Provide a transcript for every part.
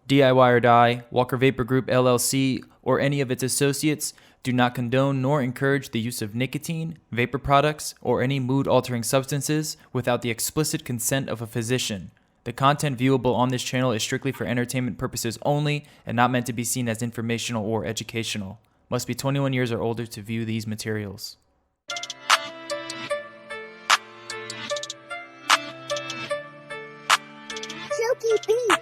DIY or Die, Walker Vapor Group LLC, or any of its associates do not condone nor encourage the use of nicotine, vapor products, or any mood-altering substances without the explicit consent of a physician. The content viewable on this channel is strictly for entertainment purposes only and not meant to be seen as informational or educational. Must be 21 years or older to view these materials. Silky beat.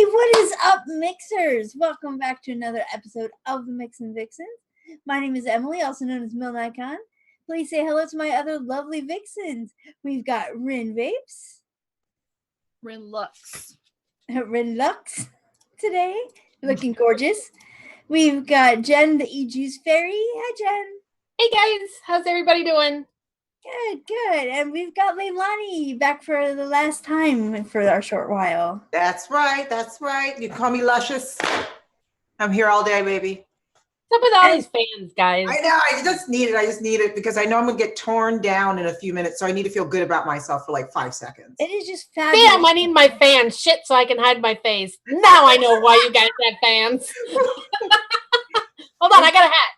What is up, mixers? Welcome back to another episode of the MIXINVIXENS. My name is Emily, also known as Milne Icon. Please say hello to my other lovely Vixens. We've got Rin Vapes. Rin Lux. Rin Lux today, looking gorgeous. We've got Jen, the E-Juice Fairy. Hi, Jen. Hey, guys. How's everybody doing? Good. And we've got Leilani back for the last time for our short while. That's right. You can call me Luscious. I'm here all day, baby. What's up with all these fans, guys? I know. I just need it because I know I'm going to get torn down in a few minutes, so I need to feel good about myself for like 5 seconds. It is just fabulous. Damn, I need my fans. Shit, so I can hide my face. Now I know why you guys have fans. Hold on, I got a hat.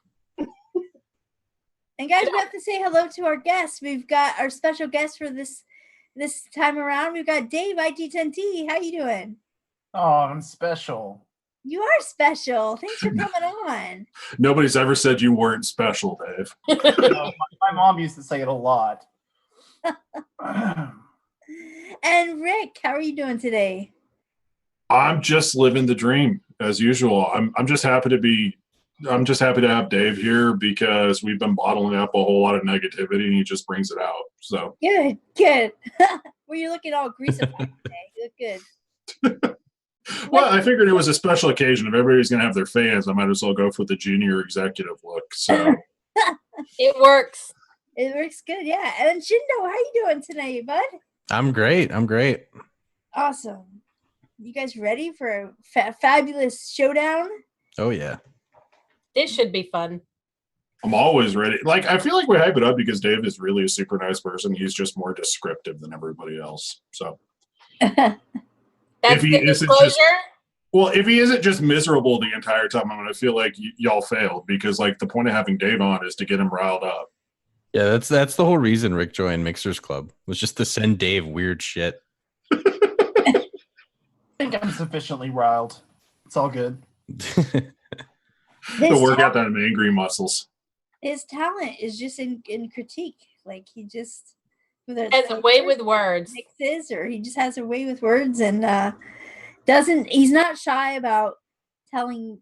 And guys, we have to say hello to our guests. We've got our special guest for this time around. We've got Dave, ID10-T. How you doing? Oh, I'm special. You are special. Thanks for coming on. Nobody's ever said you weren't special, Dave. My mom used to say it a lot. And Rick, how are you doing today? I'm just living the dream as usual. I'm just happy to have Dave here because we've been bottling up a whole lot of negativity and he just brings it out. So good. Well, you're looking all greasified today. You look good. Well, I figured it was a special occasion. If everybody's going to have their fans, I might as well go for the junior executive look. So It works. It works good, yeah. And Shyndo, how you doing tonight, bud? I'm great. Awesome. You guys ready for a fabulous showdown? Oh, yeah. This should be fun. I'm always ready. Like, I feel like we hype it up because Dave is really a super nice person. He's just more descriptive than everybody else. So That's the disclosure? If he isn't just miserable the entire time, I'm going to feel like y'all failed because, like, the point of having Dave on is to get him riled up. Yeah, that's the whole reason Rick joined Mixers Club, was just to send Dave weird shit. I think I'm sufficiently riled. It's all good. To work out that angry muscles. His talent is just in critique. Like, he just has a way with words. Mixes, or he just has a way with words, and he's not shy about telling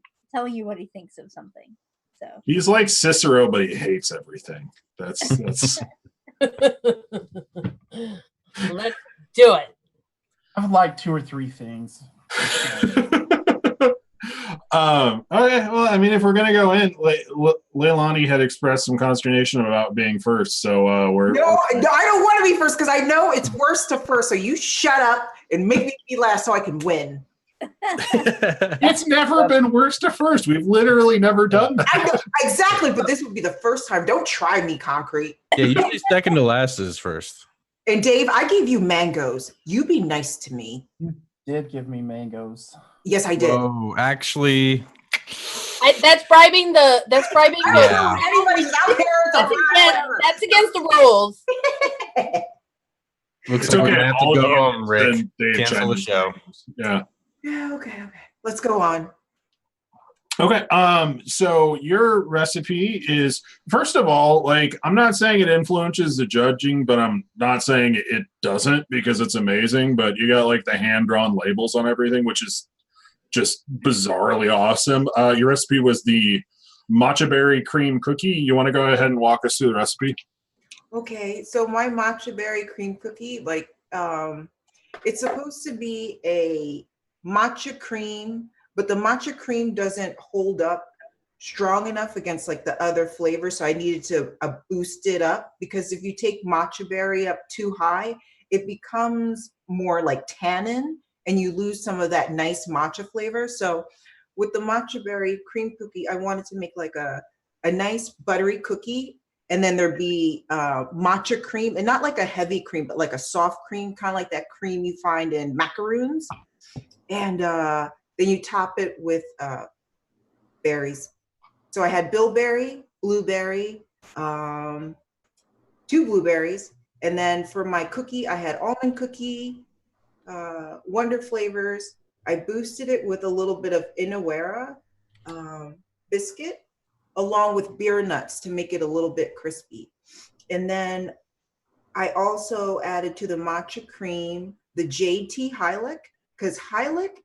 you what he thinks of something. So he's like Cicero, but he hates everything. That's Let's do it. I've liked 2 or 3 things. Okay, well, I mean, if we're gonna go in, Leilani had expressed some consternation about being first, so I don't want to be first because I know it's worst to first. So you shut up and make me be last so I can win. It's never been worst to first. We've literally never done that. I know, exactly, but this would be the first time. Don't try me, Concrete. Yeah, usually second to last is first. And Dave, I gave you mangoes. You be nice to me. You did give me mangoes. Yes, I did. Oh, actually, that's bribing the. Yeah. Anybody's out there. That's against the rules. Looks It's like we're okay. gonna have to All go you home, Rick. and Dave Cancel chime the in. show. Yeah. Yeah, okay. Let's go on. Okay. So your recipe is, first of all, like, I'm not saying it influences the judging, but I'm not saying it doesn't because it's amazing. But you got like the hand-drawn labels on everything, which is just bizarrely awesome. Your recipe was the matcha berry cream cookie. You want to go ahead and walk us through the recipe? Okay. So my matcha berry cream cookie, like, it's supposed to be a matcha cream, but the matcha cream doesn't hold up strong enough against like the other flavors. So I needed to boost it up, because if you take matcha berry up too high, it becomes more like tannin and you lose some of that nice matcha flavor. So with the matcha berry cream cookie, I wanted to make like a nice buttery cookie, and then there'd be matcha cream, and not like a heavy cream, but like a soft cream, kind of like that cream you find in macaroons. And then you top it with berries. So I had bilberry, blueberry, 2 blueberries. And then for my cookie, I had almond cookie, Wonder Flavors. I boosted it with a little bit of Inawera biscuit, along with beer nuts to make it a little bit crispy. And then I also added to the matcha cream the jade tea Hylic, because Hylic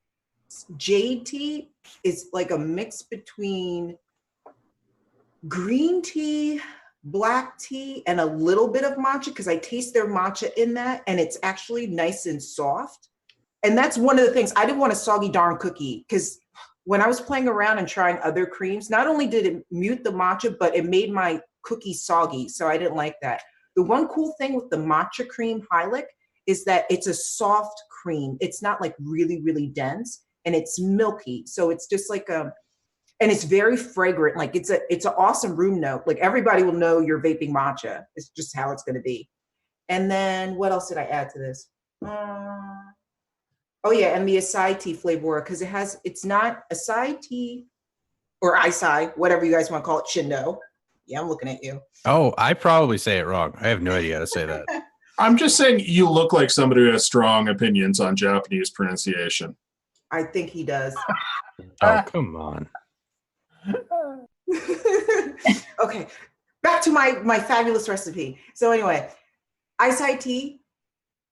jade tea is like a mix between green tea, black tea, and a little bit of matcha, because I taste their matcha in that, and it's actually nice and soft. And that's one of the things. I didn't want a soggy darn cookie, because when I was playing around and trying other creams, not only did it mute the matcha, but it made my cookie soggy. So I didn't like that. The one cool thing with the matcha cream Hylic is that it's a soft cream. It's not like really, really dense, and it's milky. So it's just like and it's very fragrant. Like it's an awesome room note. Like everybody will know you're vaping matcha. It's just how it's going to be. And then what else did I add to this? Oh yeah, and the acai tea flavor, because it's not acai tea or acai, whatever you guys want to call it, Shyndo. Yeah, I'm looking at you. Oh, I probably say it wrong. I have no idea how to say that. I'm just saying you look like somebody who has strong opinions on Japanese pronunciation. I think he does. Oh, come on. Okay, back to my fabulous recipe. So anyway, acai tea,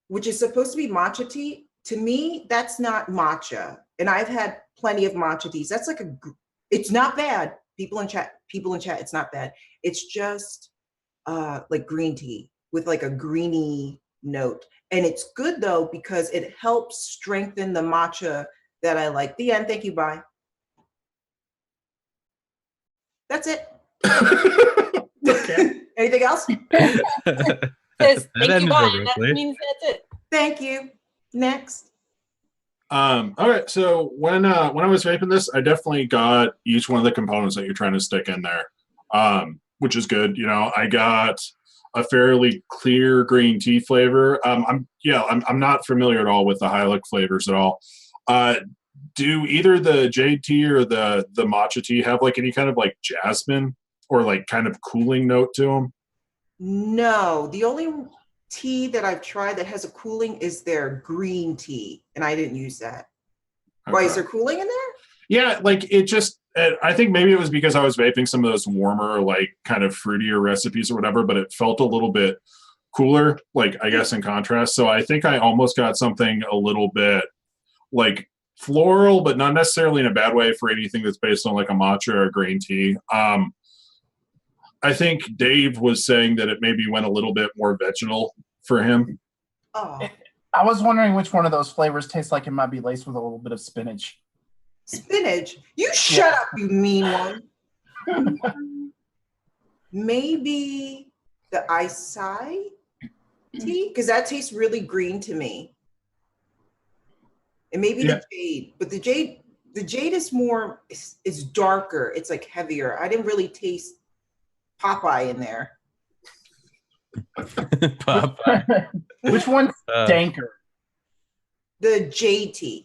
which is supposed to be matcha tea, to me, that's not matcha. And I've had plenty of matcha teas. That's like it's not bad. People in chat, it's not bad. It's just like green tea with like a greeny note. And it's good though, because it helps strengthen the matcha that I like. The end, thank you, bye. That's it. Okay. Anything else? Says, That thank you, ended bye. abruptly. That means that's it. Thank you. Next. All right. So when I was vaping this, I definitely got each one of the components that you're trying to stick in there, which is good. You know, I got a fairly clear green tea flavor. I'm not familiar at all with the Hylic flavors at all. Do either the jade tea or the matcha tea have like any kind of like jasmine or like kind of cooling note to them? No, the only tea that I've tried that has a cooling is their green tea, and I didn't use that. Okay. Why, is there cooling in there? Yeah, like it just, I think maybe it was because I was vaping some of those warmer, like kind of fruitier recipes or whatever, but it felt a little bit cooler, like I guess in contrast. So I think I almost got something a little bit like floral, but not necessarily in a bad way for anything that's based on like a matcha or a green tea. I think Dave was saying that it maybe went a little bit more vegetal for him. Oh, I was wondering which one of those flavors tastes like it might be laced with a little bit of spinach. spinach. You shut up, you mean one. Maybe the acai tea, because that tastes really green to me. And maybe the jade, but the jade is more, it's darker. It's like heavier. I didn't really taste Popeye in there. Popeye. Which one's danker? The jade tea.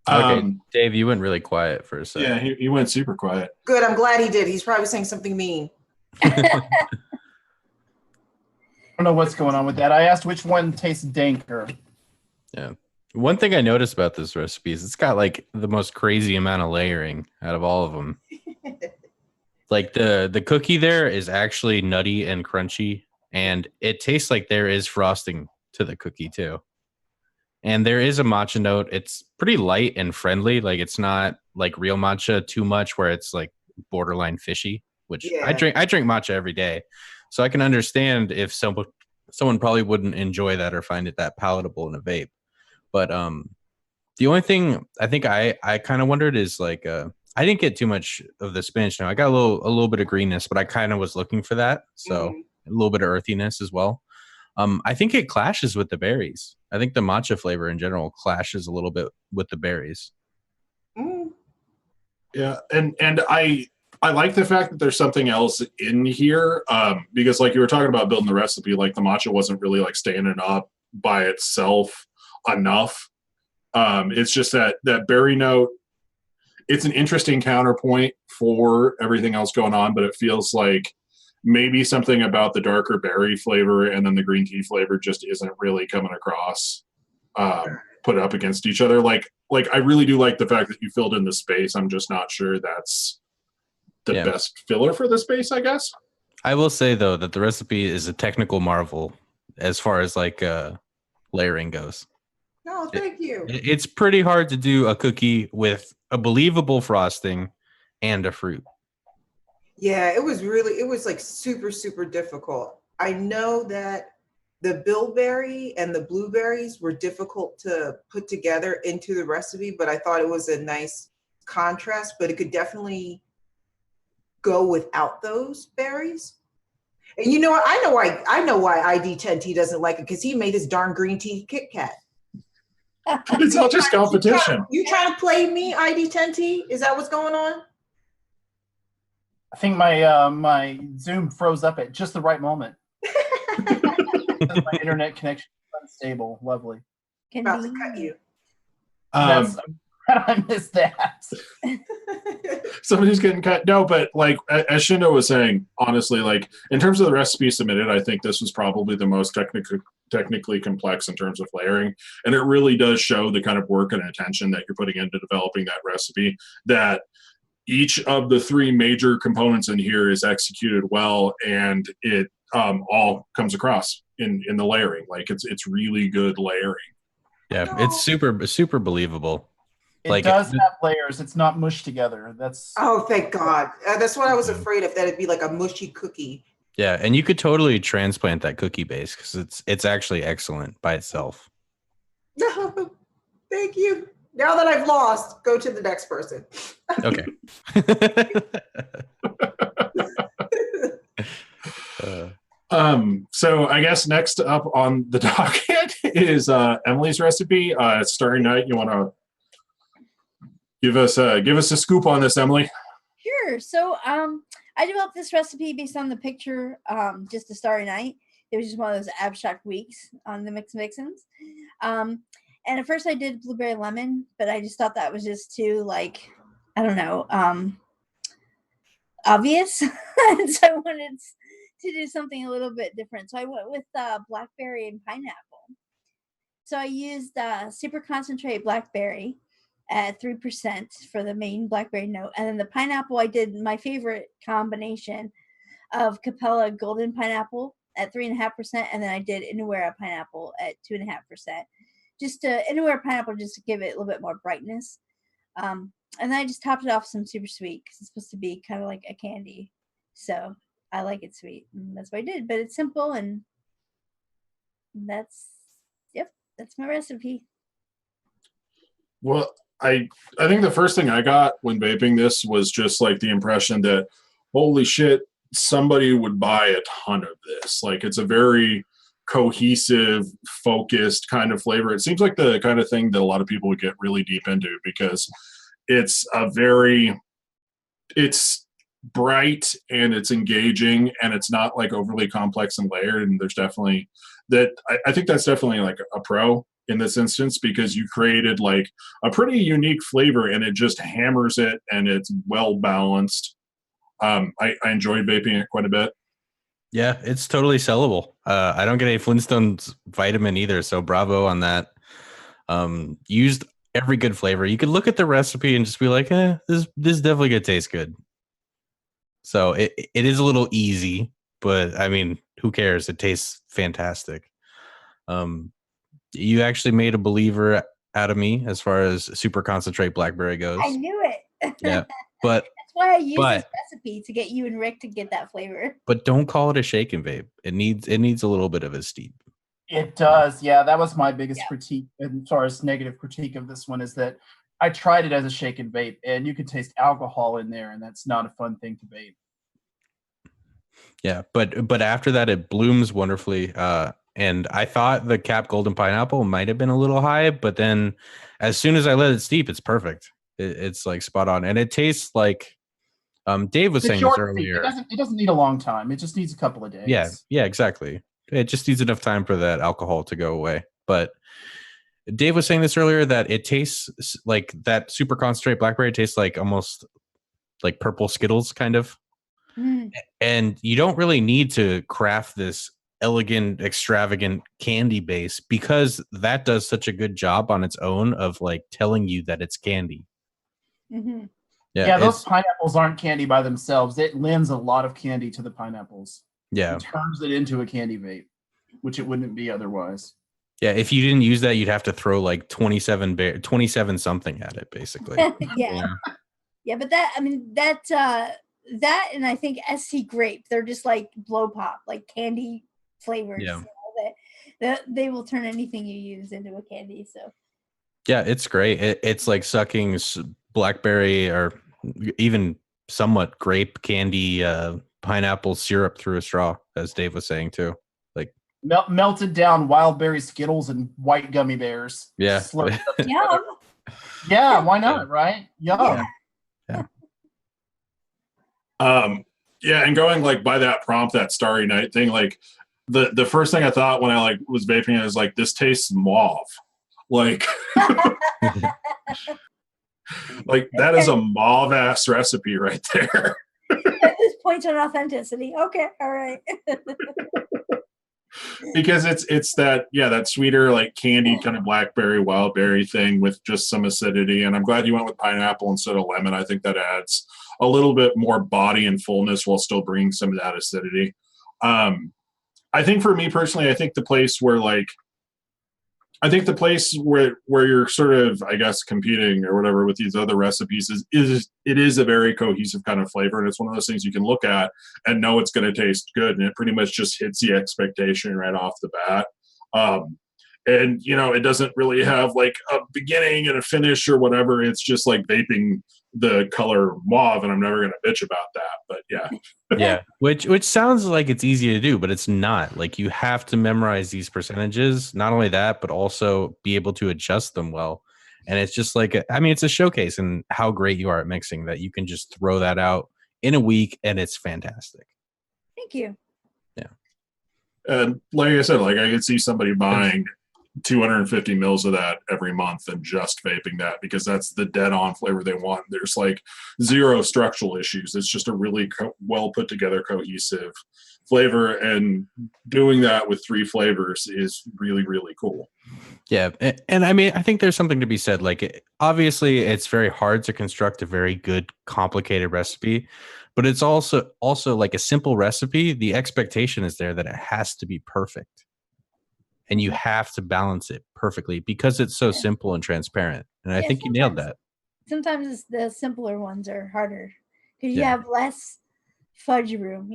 Okay, Dave, you went really quiet for a second. Yeah, he went super quiet. Good, I'm glad he did. He's probably saying something mean. I don't know what's going on with that. I asked which one tastes danker. Yeah. One thing I noticed about this recipe is it's got like the most crazy amount of layering out of all of them. Like the cookie there is actually nutty and crunchy, and it tastes like there is frosting to the cookie too. And there is a matcha note. It's pretty light and friendly. Like it's not like real matcha too much where it's like borderline fishy, which I drink matcha every day. So I can understand if someone probably wouldn't enjoy that or find it that palatable in a vape. But The only thing I think I kind of wondered is like I didn't get too much of the spinach. Now I got a little bit of greenness, but I kind of was looking for that. So a little bit of earthiness as well. I think it clashes with the berries. I think the matcha flavor in general clashes a little bit with the berries. Yeah, and I like the fact that there's something else in here because like you were talking about building the recipe, like the matcha wasn't really like standing up by itself enough. It's just that berry note. It's an interesting counterpoint for everything else going on, but it feels like maybe something about the darker berry flavor and then the green tea flavor just isn't really coming across put up against each other. Like I really do like the fact that you filled in the space. I'm just not sure that's the best filler for the space, I guess. I will say though that the recipe is a technical marvel as far as like layering goes. No, thank you. It's pretty hard to do a cookie with a believable frosting and a fruit. Yeah, it was like super, super difficult. I know that the bilberry and the blueberries were difficult to put together into the recipe, but I thought it was a nice contrast, but it could definitely go without those berries. And you know what? I know why ID10-T doesn't like it, because he made his darn green tea Kit Kat. It's all just competition. You trying to play me, ID10-T? Is that what's going on? I think my my Zoom froze up at just the right moment. My internet connection is unstable. Lovely. About to cut you. I missed that. Somebody's getting cut. No, but like as Shyndo was saying, honestly, like in terms of the recipe submitted, I think this was probably the most technically complex in terms of layering, and it really does show the kind of work and attention that you're putting into developing that recipe. That each of the three major components in here is executed well, and it all comes across in the layering. Like it's really good layering. Yeah, it's super believable. It does have layers. It's not mushed together. Thank God. That's what I was afraid of, that it'd be like a mushy cookie. Yeah, and you could totally transplant that cookie base because it's actually excellent by itself. No, thank you. Now that I've lost, go to the next person. Okay. So I guess next up on the docket is Emily's recipe. Starry Night, you want to give us a scoop on this, Emily? Sure. So I developed this recipe based on the picture, just a Starry Night. It was just one of those abstract weeks on the MIXINVIXENS. And at first I did blueberry lemon, but I just thought that was just too, like, I don't know, obvious. And so I wanted to do something a little bit different. So I went with blackberry and pineapple. So I used super concentrate blackberry at 3% for the main blackberry note. And then the pineapple, I did my favorite combination of Capella golden pineapple at 3.5%. And then I did Inawera pineapple at 2.5%. Inawera pineapple just to give it a little bit more brightness. And then I just topped it off with some super sweet because it's supposed to be kind of like a candy. So I like it sweet. And that's what I did. But it's simple, and that's my recipe. Well, I think the first thing I got when vaping this was just like the impression that, holy shit, somebody would buy a ton of this. Like it's a very cohesive, focused kind of flavor. It seems like the kind of thing that a lot of people would get really deep into because it's bright and it's engaging and it's not like overly complex and layered. And there's definitely that. I think that's definitely like a pro in this instance because you created like a pretty unique flavor and it just hammers it and it's well balanced. I enjoyed vaping it quite a bit. Yeah, it's totally sellable. I don't get a Flintstones vitamin either, so bravo on that. Used every good flavor. You could look at the recipe and just be like, this definitely gonna taste good. So it is a little easy, but I mean, who cares? It tastes fantastic. You actually made a believer out of me as far as super concentrate blackberry goes. I knew it. Yeah, but that's why I used this recipe to get you and Rick to get that flavor. But don't call it a shake and vape. It needs a little bit of a steep. It does. Yeah, that was my biggest critique as far as negative critique of this one is that I tried it as a shake and vape, and you can taste alcohol in there, and that's not a fun thing to vape. Yeah, but after that, it blooms wonderfully. And I thought the Cap Golden Pineapple might have been a little high, but then as soon as I let it steep, it's perfect. It's like spot on, and it tastes like Dave was saying this earlier. It doesn't need a long time. It just needs a couple of days. Yeah, exactly. It just needs enough time for that alcohol to go away. But Dave was saying this earlier that it tastes like that super concentrate blackberry tastes like almost like purple Skittles kind of. And you don't really need to craft this elegant, extravagant candy base because that does such a good job on its own of like telling you that it's candy. Mm-hmm. Yeah, those pineapples aren't candy by themselves. It lends a lot of candy to the pineapples. Yeah. It turns it into a candy vape, which it wouldn't be otherwise. Yeah, if you didn't use that, you'd have to throw like 27 something at it, basically. Yeah, but that and I think SC grape, they're just like blow pop, like candy flavors. Yeah. You know, that they will turn anything you use into a candy. So yeah, it's great. It's like sucking blackberry or even somewhat grape candy, pineapple syrup through a straw, as Dave was saying too. Like melted down wild berry Skittles and white gummy bears. Yeah. Yum. Yeah, why not? Right? Yum. Yeah. And going like by that prompt, that Starry Night thing, like the first thing I thought when I like was vaping it was like, this tastes mauve. Like like that is a mauve ass recipe right there. This points on authenticity. Okay, all right. Because it's that sweeter like candy kind of blackberry wild berry thing with just some acidity, and I'm glad you went with pineapple instead of lemon. I think that adds a little bit more body and fullness while still bringing some of that acidity. I think for me personally, I think the place where you're sort of, I guess, competing or whatever with these other recipes is a very cohesive kind of flavor. And it's one of those things you can look at and know it's going to taste good. And it pretty much just hits the expectation right off the bat. And, it doesn't really have like a beginning and a finish or whatever. It's just like vaping the color mauve, and I'm never going to bitch about that. But yeah. Yeah. Which sounds like it's easy to do, but it's not. Like you have to memorize these percentages. Not only that, but also be able to adjust them well. And it's just like, it's a showcase in how great you are at mixing that you can just throw that out in a week and it's fantastic. Thank you. Yeah. And like I said, like I could see somebody buying 250 mils of that every month and just vaping that because that's the dead on flavor they want. There's like zero structural issues. It's just a really well put together cohesive flavor, and doing that with 3 flavors is really, really cool. Yeah. And I think there's something to be said. Like obviously it's very hard to construct a very good, complicated recipe, but it's also like a simple recipe. The expectation is there that it has to be perfect. And you have to balance it perfectly because it's so simple and transparent. And I think you nailed that. Sometimes the simpler ones are harder because you have less fudge room,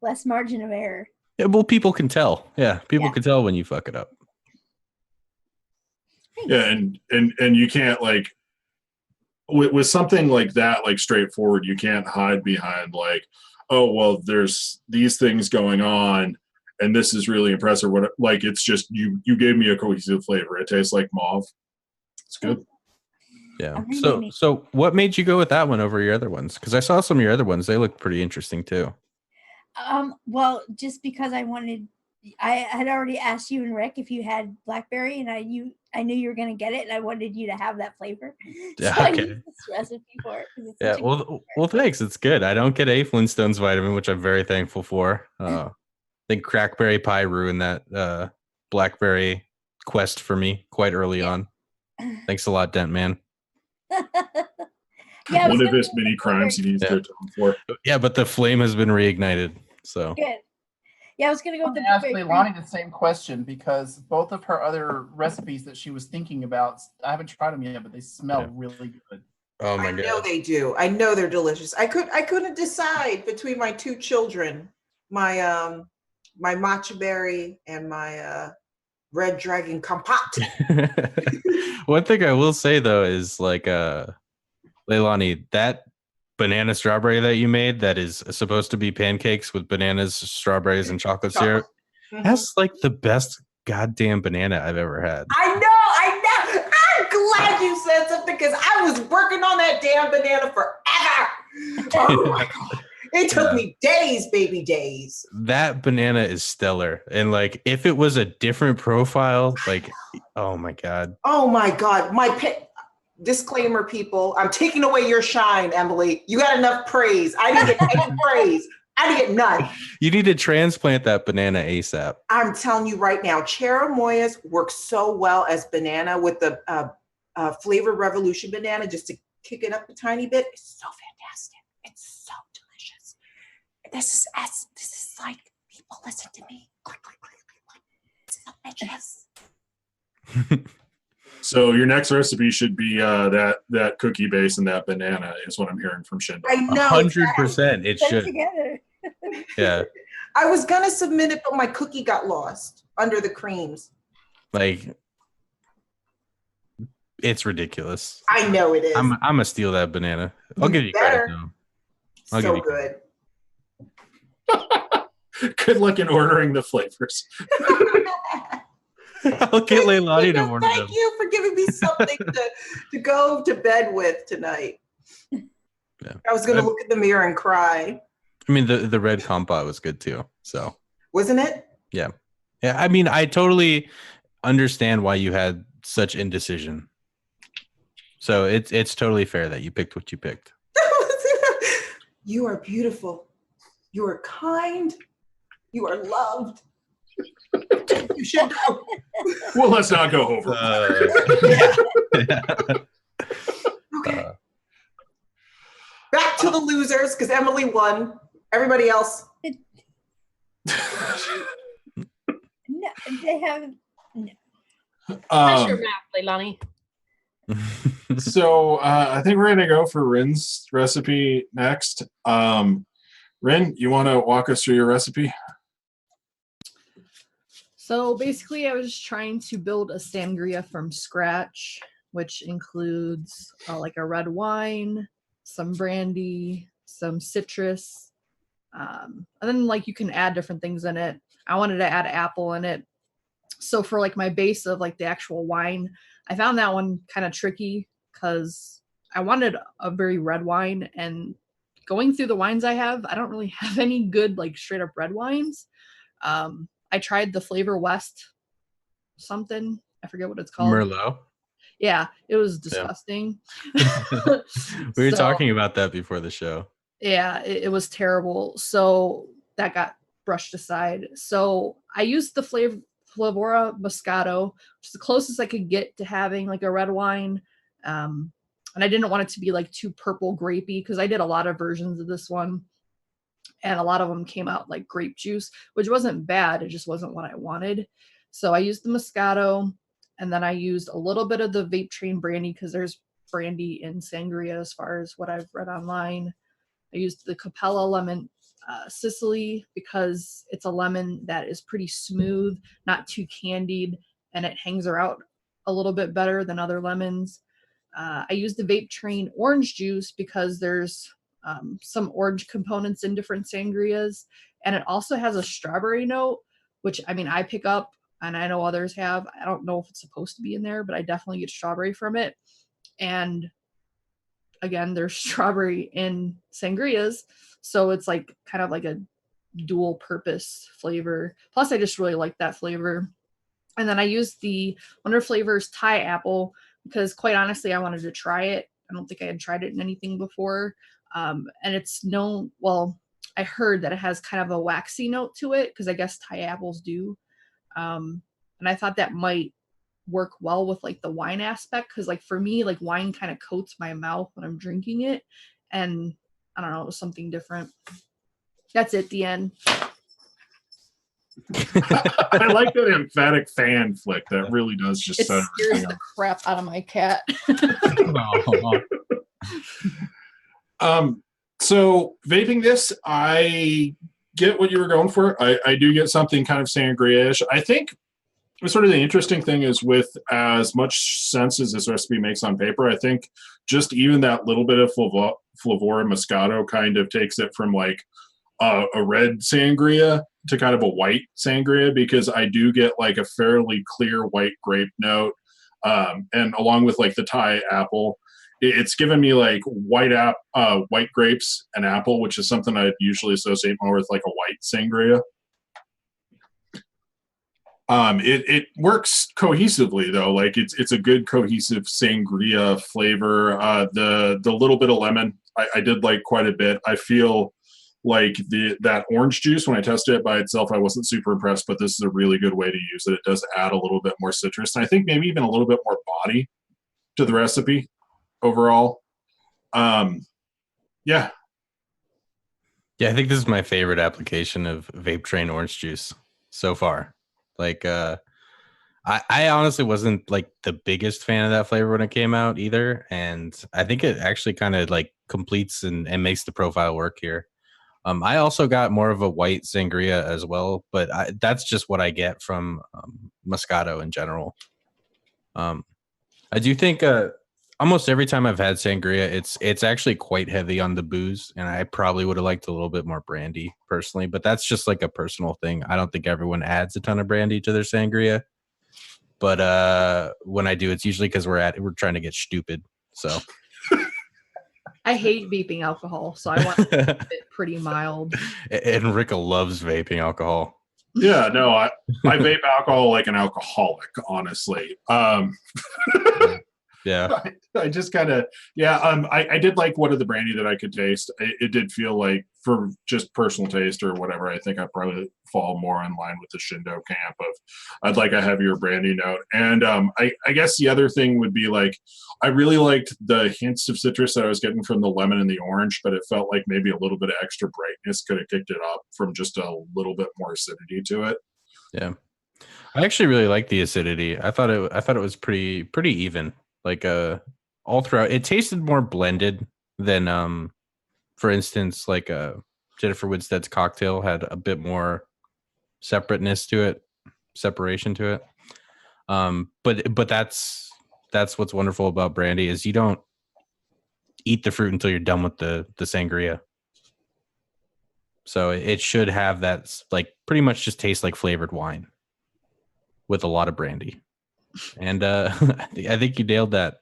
less margin of error. Yeah, well, people can tell. Yeah, people can tell when you fuck it up. Thanks. Yeah, and you can't like with something like that, like straightforward, you can't hide behind like, oh well, there's these things going on. And this is really impressive. Like it's just you gave me a cohesive flavor. It tastes like mauve. It's good. Yeah. So what made you go with that one over your other ones? Because I saw some of your other ones. They looked pretty interesting too. Well, just because I had already asked you and Rick if you had blackberry, and I knew you were going to get it, and I wanted you to have that flavor. Yeah, so okay. I used this recipe for it. Yeah. Well, thanks. It's good. I don't get a Flintstones vitamin, which I'm very thankful for. I think crackberry pie ruined that blackberry quest for me quite early on. Thanks a lot, Dent Man. One of his many crimes he needs to atone for. Yeah, but the flame has been reignited. So good. Yeah, I was gonna go with the ask Leilani the same question because both of her other recipes that she was thinking about, I haven't tried them yet, but they smell really good. Oh my god! I know they do. I know they're delicious. I couldn't decide between my 2 children, my matcha berry and my Red Dragon Compote. One thing I will say though is like Leilani, that banana strawberry that you made that is supposed to be pancakes with bananas, strawberries, and chocolate syrup. Mhm. That's like the best goddamn banana I've ever had. I know. I'm glad you said something because I was working on that damn banana forever. Oh my God. It took me days, baby, days. That banana is stellar. And like if it was a different profile, like oh my God. Oh my God. Disclaimer, people. I'm taking away your shine, Emily. You got enough praise. I didn't get any praise. I didn't get none. You need to transplant that banana ASAP. I'm telling you right now, Cherimoyas works so well as banana with the Flavor Revolution banana, just to kick it up a tiny bit. It's so fantastic. It's so delicious. This is like, people listen to me. It's so delicious. So your next recipe should be that cookie base and that banana is what I'm hearing from Shyndo. I know. 100%. It Put should. together. Yeah. I was gonna submit it, but my cookie got lost under the creams. Like it's ridiculous. I know it is. I'm gonna steal that banana. I'll give you better. credit though. I'll give So you good. Good luck in ordering the flavors. I'll get Leilani to order them. Thank you for giving me something to go to bed with tonight. Yeah. I was gonna look at the mirror and cry. I mean, the red compote was good too. So Wasn't it? yeah. I mean, I totally understand why you had such indecision. So it's totally fair that you picked what you picked. You are beautiful. You are kind. You are loved. You should know. Well, let's not go over. Okay. Back to the losers, because Emily won. Everybody else. No, they haven't. No. Pressure map, Leilani. So I think we're gonna go for Rin's recipe next. Rin, you want to walk us through your recipe? So basically, I was just trying to build a sangria from scratch, which includes like a red wine, some brandy, some citrus, and then like you can add different things in it. I wanted to add apple in it. So for like my base of like the actual wine, I found that one kind of tricky because I wanted a very red wine, and going through the wines I have, I don't really have any good like straight up red wines. I tried the Flavor West something. I forget what it's called. Merlot. Yeah, it was disgusting. We were talking about that before the show. Yeah, it was terrible. So that got brushed aside. So I used the Flavora Moscato, which is the closest I could get to having like a red wine. And I didn't want it to be like too purple grapey because I did a lot of versions of this one. And a lot of them came out like grape juice, which wasn't bad. It just wasn't what I wanted. So I used the Moscato, and then I used a little bit of the Vape Train brandy because there's brandy in sangria as far as what I've read online. I used the Capella lemon Sicily because it's a lemon that is pretty smooth, not too candied, and it hangs around a little bit better than other lemons. I used the Vape Train orange juice because there's some orange components in different sangrias, and it also has a strawberry note, which I mean I pick up and I know others have. I don't know if it's supposed to be in there, but I definitely get strawberry from it. And again, there's strawberry in sangrias, so it's like kind of like a dual purpose flavor. Plus I just really like that flavor. And then I used the Wonder Flavors Thai apple because quite honestly I wanted to try it. I don't think I had tried it in anything before. And it's known, well, I heard that it has kind of a waxy note to it because I guess Thai apples do. And I thought that might work well with like the wine aspect because like for me, like wine kind of coats my mouth when I'm drinking it. And I don't know, it was something different. That's it, the end. I like that emphatic fan flick. That really does just It set scares everything the crap out of my cat. So vaping this, I get what you were going for. I do get something kind of sangria-ish. I think sort of the interesting thing is, with as much sense as this recipe makes on paper, I think just even that little bit of Flavora Moscato kind of takes it from like a red sangria to kind of a white sangria, because I do get like a fairly clear white grape note, and along with like the Thai apple, it's given me like white grapes and apple, which is something I'd usually associate more with like a white sangria. It works cohesively though. Like it's a good cohesive sangria flavor. The little bit of lemon I did like quite a bit. I feel like that orange juice, when I tested it by itself, I wasn't super impressed, but this is a really good way to use it. It does add a little bit more citrus, and I think maybe even a little bit more body to the recipe overall. Yeah. Yeah, I think this is my favorite application of Vape Train orange juice so far. Like, I honestly wasn't like the biggest fan of that flavor when it came out either, and I think it actually kind of like completes and makes the profile work here. I also got more of a white sangria as well, but that's just what I get from Moscato in general. I do think almost every time I've had sangria, it's actually quite heavy on the booze, and I probably would have liked a little bit more brandy personally, but that's just like a personal thing. I don't think everyone adds a ton of brandy to their sangria, but when I do, it's usually because we're trying to get stupid. So I hate vaping alcohol, so I want to keep it pretty mild. And Rika loves vaping alcohol. Yeah, no, I vape alcohol like an alcoholic, honestly. Yeah. I just kind of, I did like one of the brandy that I could taste. It did feel like, for just personal taste or whatever, I think I probably fall more in line with the Shyndo camp of I'd like a heavier brandy note. And I guess the other thing would be like, I really liked the hints of citrus that I was getting from the lemon and the orange, but it felt like maybe a little bit of extra brightness could have kicked it up from just a little bit more acidity to it. Yeah. I actually really like the acidity. I thought it was pretty even. Like all throughout, it tasted more blended than for instance, like Jennifer Woodstead's cocktail had a bit more separation to it. But that's what's wonderful about brandy is you don't eat the fruit until you're done with the sangria. So it should have that, like, pretty much just taste like flavored wine with a lot of brandy. And I think you nailed that.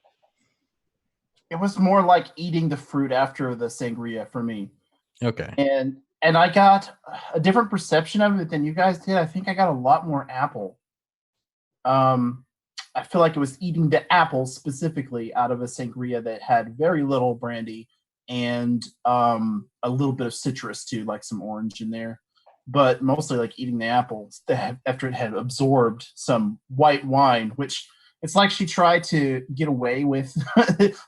It was more like eating the fruit after the sangria for me. Okay. And I got a different perception of it than you guys did. I think I got a lot more apple. I feel like it was eating the apple specifically out of a sangria that had very little brandy and a little bit of citrus too, like some orange in there. But mostly like eating the apples after it had absorbed some white wine, which it's like she tried to get away with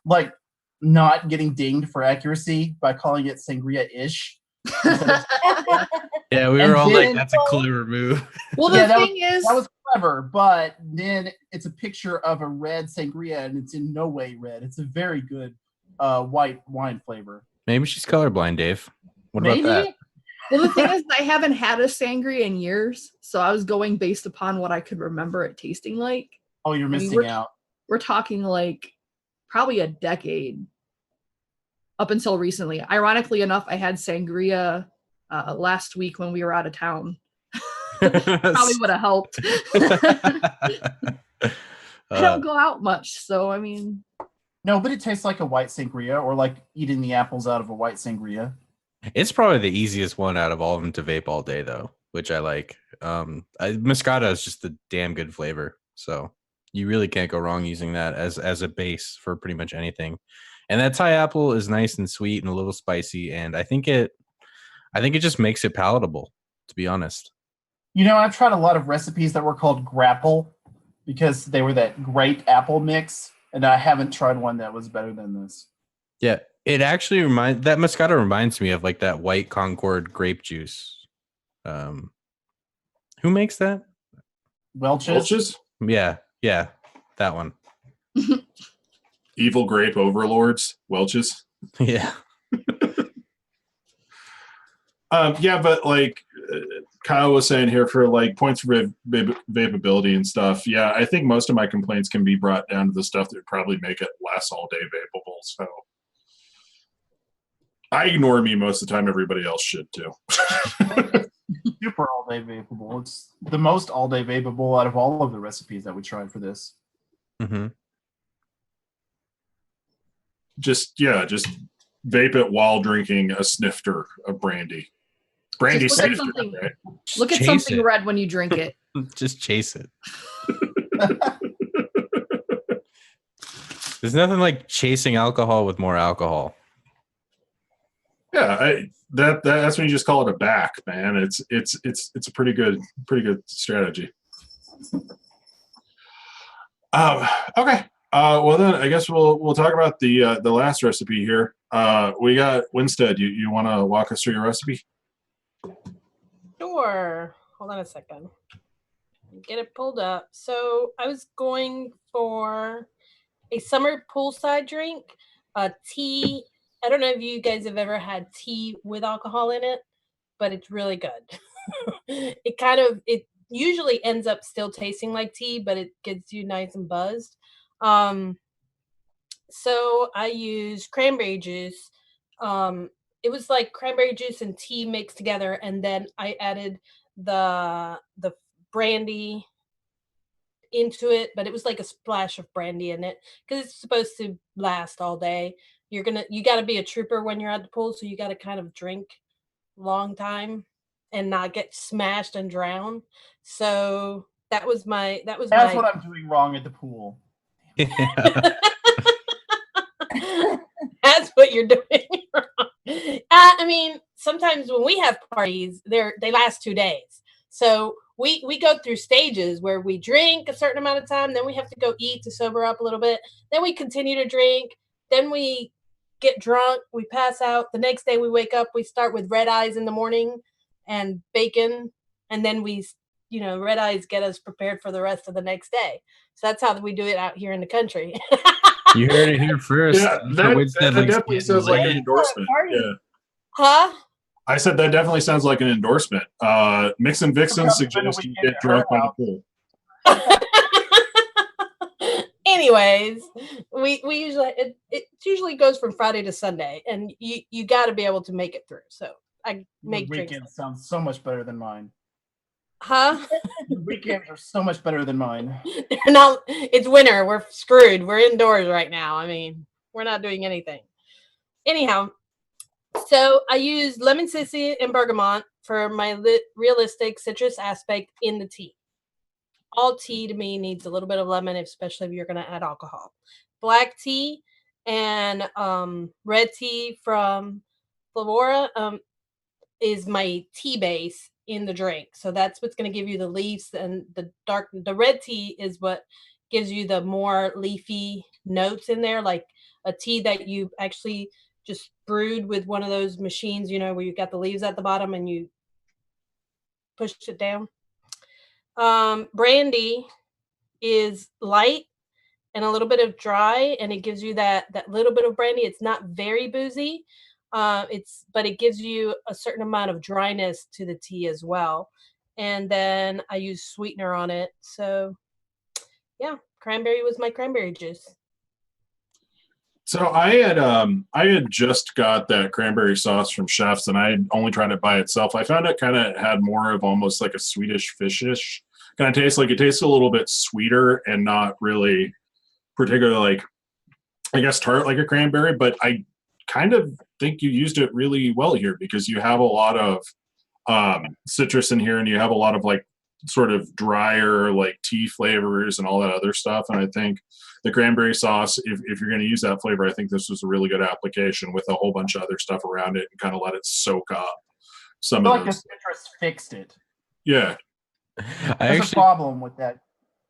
like not getting dinged for accuracy by calling it sangria-ish. Yeah, we were all like, that's a clever move. Well, the thing is, that was clever, but then it's a picture of a red sangria, and it's in no way red. It's a very good white wine flavor. Maybe she's colorblind, Dave. What Maybe? about that? well, the thing is, I haven't had a sangria in years, so I was going based upon what I could remember it tasting like. Oh, you're missing out. We're talking like probably a decade up until recently. Ironically enough, I had sangria last week when we were out of town. Probably would have helped. I don't go out much, so I mean. No, but it tastes like a white sangria, or like eating the apples out of a white sangria. It's probably the easiest one out of all of them to vape all day, though, which I like. Moscato is just a damn good flavor, so you really can't go wrong using that as a base for pretty much anything. And that Thai apple is nice and sweet and a little spicy, and I think it just makes it palatable, to be honest. You know, I've tried a lot of recipes that were called grapple because they were that great apple mix, and I haven't tried one that was better than this. Yeah, it actually that Moscato reminds me of like that white Concord grape juice. Who makes that? Welch's? Yeah, that one. Evil grape overlords, Welch's. Yeah. Yeah, but like Kyle was saying here for like points for vapability and stuff. Yeah, I think most of my complaints can be brought down to the stuff that would probably make it less all day vapable. So I ignore me most of the time. Everybody else should too. Super all day vapable. It's the most all day vapable out of all of the recipes that we tried for this. Mm-hmm. Just vape it while drinking a snifter of brandy. Brandy Just look at snifter. something- Right? Look at Chase something it. red when you drink it. Just chase it. There's nothing like chasing alcohol with more alcohol. Yeah, that's when you just call it a back, man. It's a pretty good strategy. Okay. Well then, I guess we'll talk about the last recipe here. We got Winstead. You want to walk us through your recipe? Sure. Hold on a second. Get it pulled up. So I was going for a summer poolside drink, a tea. I don't know if you guys have ever had tea with alcohol in it, but it's really good. It usually ends up still tasting like tea, but it gets you nice and buzzed. So I used cranberry juice. It was like cranberry juice and tea mixed together, and then I added the brandy into it, but it was like a splash of brandy in it because it's supposed to last all day. You got to be a trooper when you're at the pool, so you got to kind of drink long time and not get smashed and drown. So that was That's my what I'm doing wrong at the pool. Yeah. That's what you're doing wrong. I mean, sometimes when we have parties, they last 2 days. So we go through stages where we drink a certain amount of time, then we have to go eat to sober up a little bit, then we continue to drink, then we get drunk, we pass out. The next day we wake up, we start with red eyes in the morning and bacon, and then red eyes get us prepared for the rest of the next day. So that's how we do it out here in the country. You heard it here first. Yeah, that definitely sounds like an endorsement. Yeah. Huh? I said that definitely sounds like an endorsement. MIXINVIXENS suggests you get drunk by the pool. Anyways, we usually it usually goes from Friday to Sunday, and you got to be able to make it through. So I make The drinks. weekend sounds so much better than mine. Huh? The weekends are so much better than mine. No, it's winter. We're screwed. We're indoors right now. I mean, we're not doing anything. Anyhow, so I used lemon sissy and bergamot for my realistic citrus aspect in the tea. All tea to me needs a little bit of lemon, especially if you're going to add alcohol. Black tea and red tea from Flavora is my tea base in the drink. So that's what's going to give you the leaves, and the red tea is what gives you the more leafy notes in there, like a tea that you actually just brewed with one of those machines, where you got the leaves at the bottom and you push it down. Brandy is light and a little bit of dry, and it gives you that little bit of brandy. It's not very boozy. But it gives you a certain amount of dryness to the tea as well. And then I use sweetener on it. So yeah, cranberry was my cranberry juice. So I had just got that cranberry sauce from Chef's, and I had only tried it by itself. I found it kind of had more of almost like a Swedish fishish kind of taste. Like it tastes a little bit sweeter and not really particularly like, I guess, tart like a cranberry, but I kind of think you used it really well here because you have a lot of citrus in here, and you have a lot of like sort of drier like tea flavors and all that other stuff. And I think the cranberry sauce, if you're going to use that flavor, I think this was a really good application with a whole bunch of other stuff around it and kind of let it soak up some of Like the those. citrus fixed it. Yeah. There's a problem with that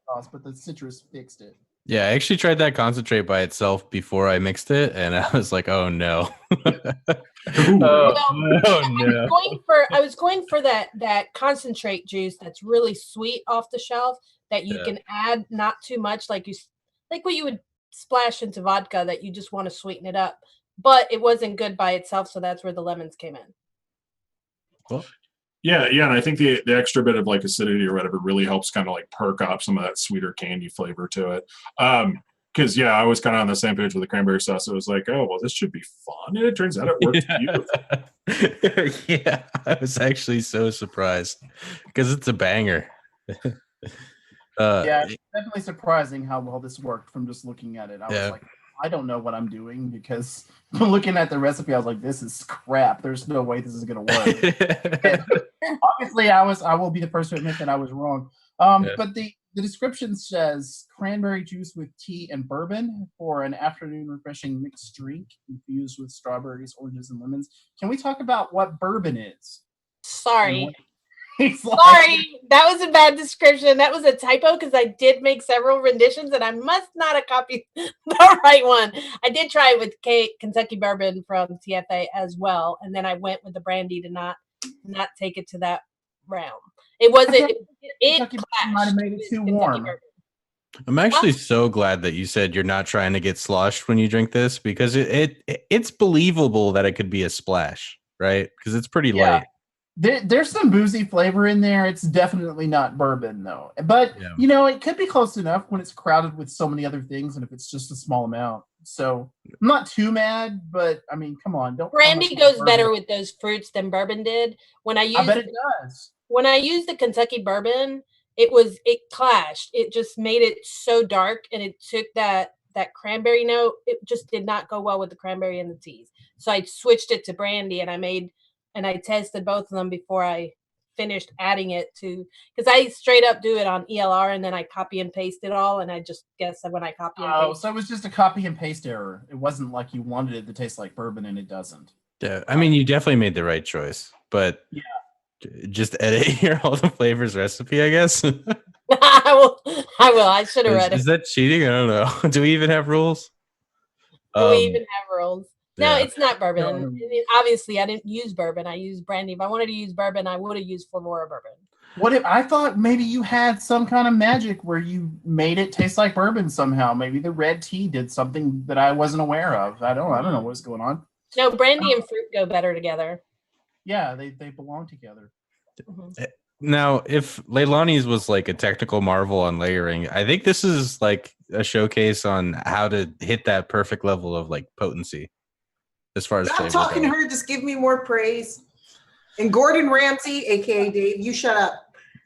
sauce, but the citrus fixed it. Yeah, I actually tried that concentrate by itself before I mixed it, and I was like, "Oh no!" Ooh. I was going for that concentrate juice that's really sweet off the shelf that you can add not too much, like what you would splash into vodka that you just want to sweeten it up. But it wasn't good by itself, so that's where the lemons came in. Well, Yeah, and I think the extra bit of like acidity or whatever really helps kind of like perk up some of that sweeter candy flavor to it. Because I was kind of on the same page with the cranberry sauce. It was like, oh well, this should be fun, and it turns out it works beautifully. Yeah, I was actually so surprised because it's a banger. Yeah, it's definitely surprising how well this worked from just looking at it. I was like, I don't know what I'm doing because looking at the recipe, I was like, this is crap. There's no way this is gonna work. Obviously, I will be the first to admit that I was wrong. But the description says cranberry juice with tea and bourbon for an afternoon refreshing mixed drink infused with strawberries, oranges, and lemons. Can we talk about what bourbon is? Sorry. Sorry, that was a bad description. That was a typo because I did make several renditions and I must not have copied the right one. I did try it with Kentucky bourbon from TFA as well, and then I went with the brandy to not take it to that realm. It wasn't. It might have made it too warm. I'm actually so glad that you said you're not trying to get sloshed when you drink this because it's believable that it could be a splash, right? Because it's pretty light. There's some boozy flavor in there. It's definitely not bourbon though. But it could be close enough when it's crowded with so many other things and if it's just a small amount. So I'm not too mad, but I mean, come on, don't. Brandy goes better with those fruits than bourbon did. I bet it does. When I used the Kentucky bourbon, it clashed. It just made it so dark and it took that cranberry note. It just did not go well with the cranberry and the teas. So I switched it to brandy and I tested both of them before I finished adding it to, because I straight up do it on ELR and then I copy and paste it all. And I just guess that when I copy and paste. Oh, so it was just a copy and paste error. It wasn't like you wanted it to taste like bourbon and it doesn't. Yeah, I mean, you definitely made the right choice, but just edit all the flavors recipe, I guess. I will. I should have read it. Is that cheating? I don't know. Do we even have rules? Do we even have rules? No, it's not bourbon. I mean, obviously, I didn't use bourbon. I used brandy. If I wanted to use bourbon, I would have used Flavora bourbon. What if I thought maybe you had some kind of magic where you made it taste like bourbon somehow? Maybe the red tea did something that I wasn't aware of. I don't know what's going on. No, brandy and fruit go better together. Yeah, they belong together. Mm-hmm. Now, if Leilani's was like a technical marvel on layering, I think this is like a showcase on how to hit that perfect level of like potency. As far as stop talking to her, just give me more praise. And Gordon Ramsay, aka Dave, you shut up.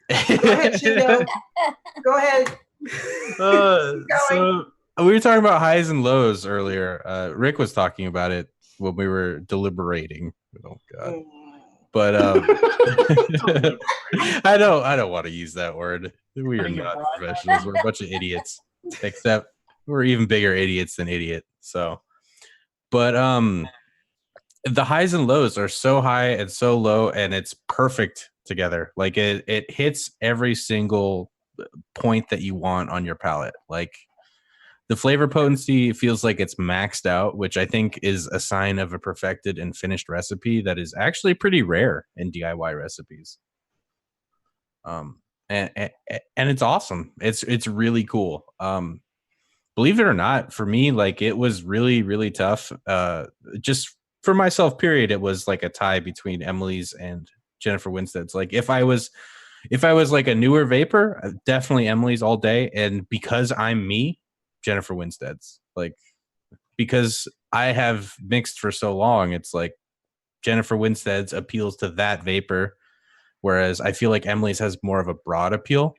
Go ahead, Shyndo. Go ahead. So we were talking about highs and lows earlier. Rick was talking about it when we were deliberating. Oh God. But I don't want to use that word. We are not professionals. We're a bunch of idiots. Except we're even bigger idiots than idiot. So, but the highs and lows are so high and so low, and it's perfect together. Like it hits every single point that you want on your palate. Like the flavor potency feels like it's maxed out, which I think is a sign of a perfected and finished recipe that is actually pretty rare in DIY recipes. And it's awesome. It's really cool. Believe it or not, for me, like it was really, really tough. Just for myself, period, it was like a tie between Emily's and Jennifer Winstead's. Like if I was like a newer vapor, definitely Emily's all day. And because I'm me, Jennifer Winstead's. Like because I have mixed for so long, it's like Jennifer Winstead's appeals to that vapor, whereas I feel like Emily's has more of a broad appeal.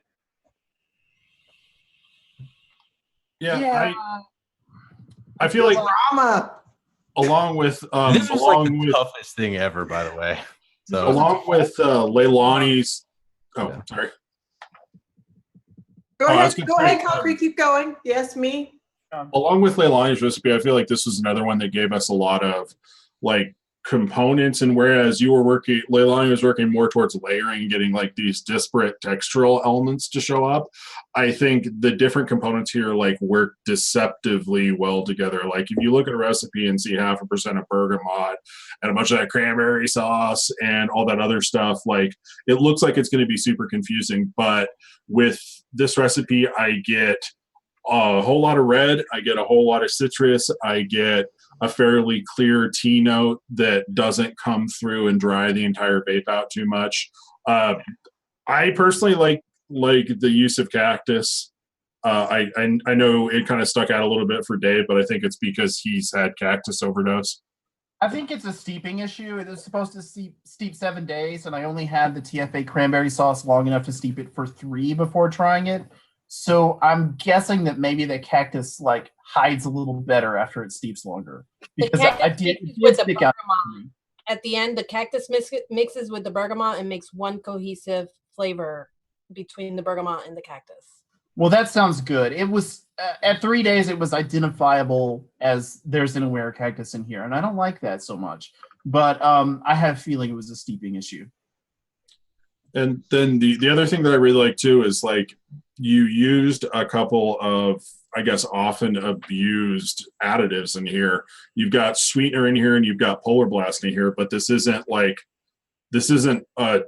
Yeah. I feel like drama. Along with this was like the toughest thing ever, by the way. So along with Leilani's sorry. Go ahead, Concrete, keep going. Yes, me. Along with Leilani's recipe, I feel like this was another one that gave us a lot of like components, and whereas Leilani was working more towards layering and getting like these disparate textural elements to show up, I think the different components here like work deceptively well together. Like if you look at a recipe and see 0.5% of bergamot and a bunch of that cranberry sauce and all that other stuff, like it looks like it's going to be super confusing. But with this recipe, I get a whole lot of red, I get a whole lot of citrus, I get a fairly clear tea note that doesn't come through and dry the entire vape out too much. I personally like the use of cactus. I know it kind of stuck out a little bit for Dave, but I think it's because he's had cactus overdose. I think it's a steeping issue. It is supposed to steep 7 days, and I only had the TFA cranberry sauce long enough to steep it for 3 before trying it. So I'm guessing that maybe the cactus like hides a little better after it steeps longer. Because it did stick out. At the end, the cactus mixes with the bergamot and makes one cohesive flavor between the bergamot and the cactus. Well, that sounds good. It was at 3 days, it was identifiable as there's an aware cactus in here, and I don't like that so much. But I have a feeling it was a steeping issue. And then the other thing that I really like too is like you used a couple of, I guess, often abused additives in here. You've got sweetener in here and you've got Polar Blast in here, but this isn't a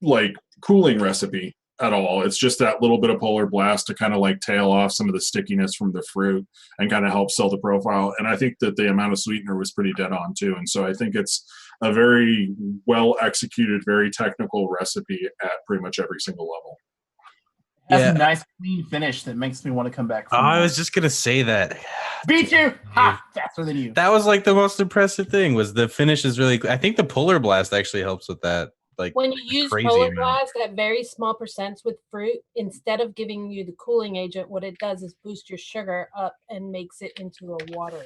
like cooling recipe at all. It's just that little bit of Polar Blast to kind of like tail off some of the stickiness from the fruit and kind of help sell the profile. And I think that the amount of sweetener was pretty dead on too. And so I think it's a very well executed, very technical recipe at pretty much every single level. It has a nice clean finish that makes me want to come back. I was just gonna say that. Beat you! Ha! Faster than you. That was like the most impressive thing. Was the finish is really. I think the Polar Blast actually helps with that. Like when you use Polar Blast at very small percents with fruit, instead of giving you the cooling agent, what it does is boost your sugar up and makes it into a water.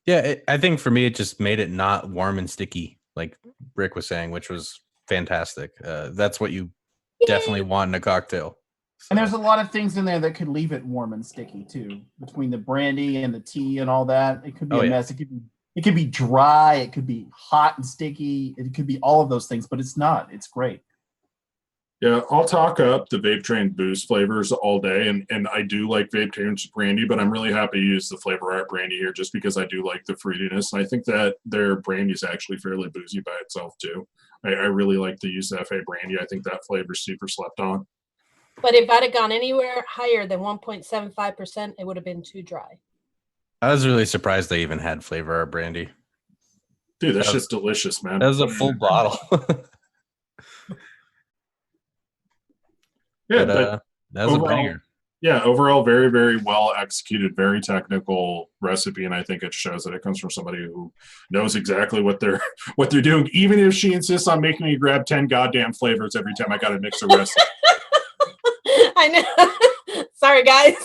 Yeah, I think for me, it just made it not warm and sticky, like Rick was saying, which was fantastic. That's what you definitely want in a cocktail. So. And there's a lot of things in there that could leave it warm and sticky too. Between the brandy and the tea and all that, it could be a mess. It could be dry. It could be hot and sticky. It could be all of those things, but it's not. It's great. Yeah, I'll talk up the Vape Train Boost flavors all day, and I do like Vape Train's brandy, but I'm really happy to use the Flavor Art brandy here just because I do like the fruitiness, and I think that their brandy is actually fairly boozy by itself too. I really like the use of FA brandy. I think that flavor's super slept on. But if I'd have gone anywhere higher than 1.75%, it would have been too dry. I was really surprised they even had Flavor Art brandy. Dude, that's just delicious, man. That was a full bottle. Yeah, but, that was a banger. Yeah, overall, very, very well executed, very technical recipe, and I think it shows that it comes from somebody who knows exactly what they're doing. Even if she insists on making me grab 10 goddamn flavors every time I got to mix a recipe. I know. Sorry, guys.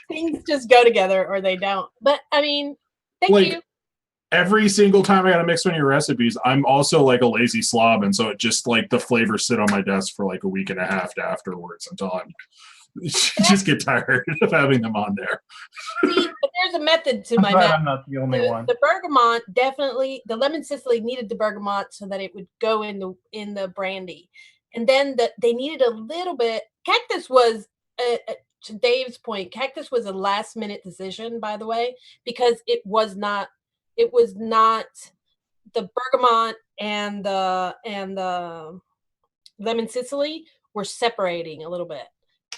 Things just go together, or they don't. But I mean, thank you. Every single time I got to mix one of your recipes, I'm also like a lazy slob, and so it just like the flavors sit on my desk for like a week and a half afterwards until I'm just get tired of having them on there. See, but there's a method to my madness. I'm not the only one. The bergamot definitely, the lemon Sicily needed the bergamot so that it would go in the brandy, and then they needed a little bit. Cactus was. To Dave's point, cactus was a last minute decision, by the way, because it was not the bergamot and the lemon Sicily were separating a little bit.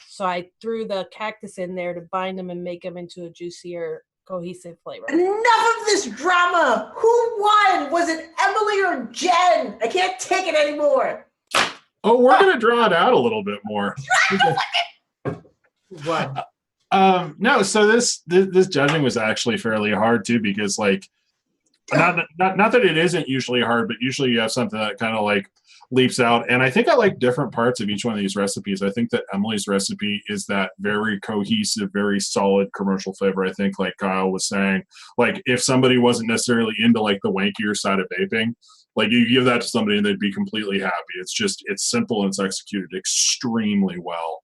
So I threw the cactus in there to bind them and make them into a juicier, cohesive flavor. Enough of this drama. Who won? Was it Emily or Jen? I can't take it anymore. Oh, we're going to draw it out a little bit more. What? No, so this judging was actually fairly hard too, because like not that it isn't usually hard, but usually you have something that kind of like leaps out. And I think I like different parts of each one of these recipes. I think that Emily's recipe is that very cohesive, very solid commercial flavor. I think like Kyle was saying, like if somebody wasn't necessarily into like the wankier side of vaping, like you give that to somebody and they'd be completely happy. It's simple and it's executed extremely well.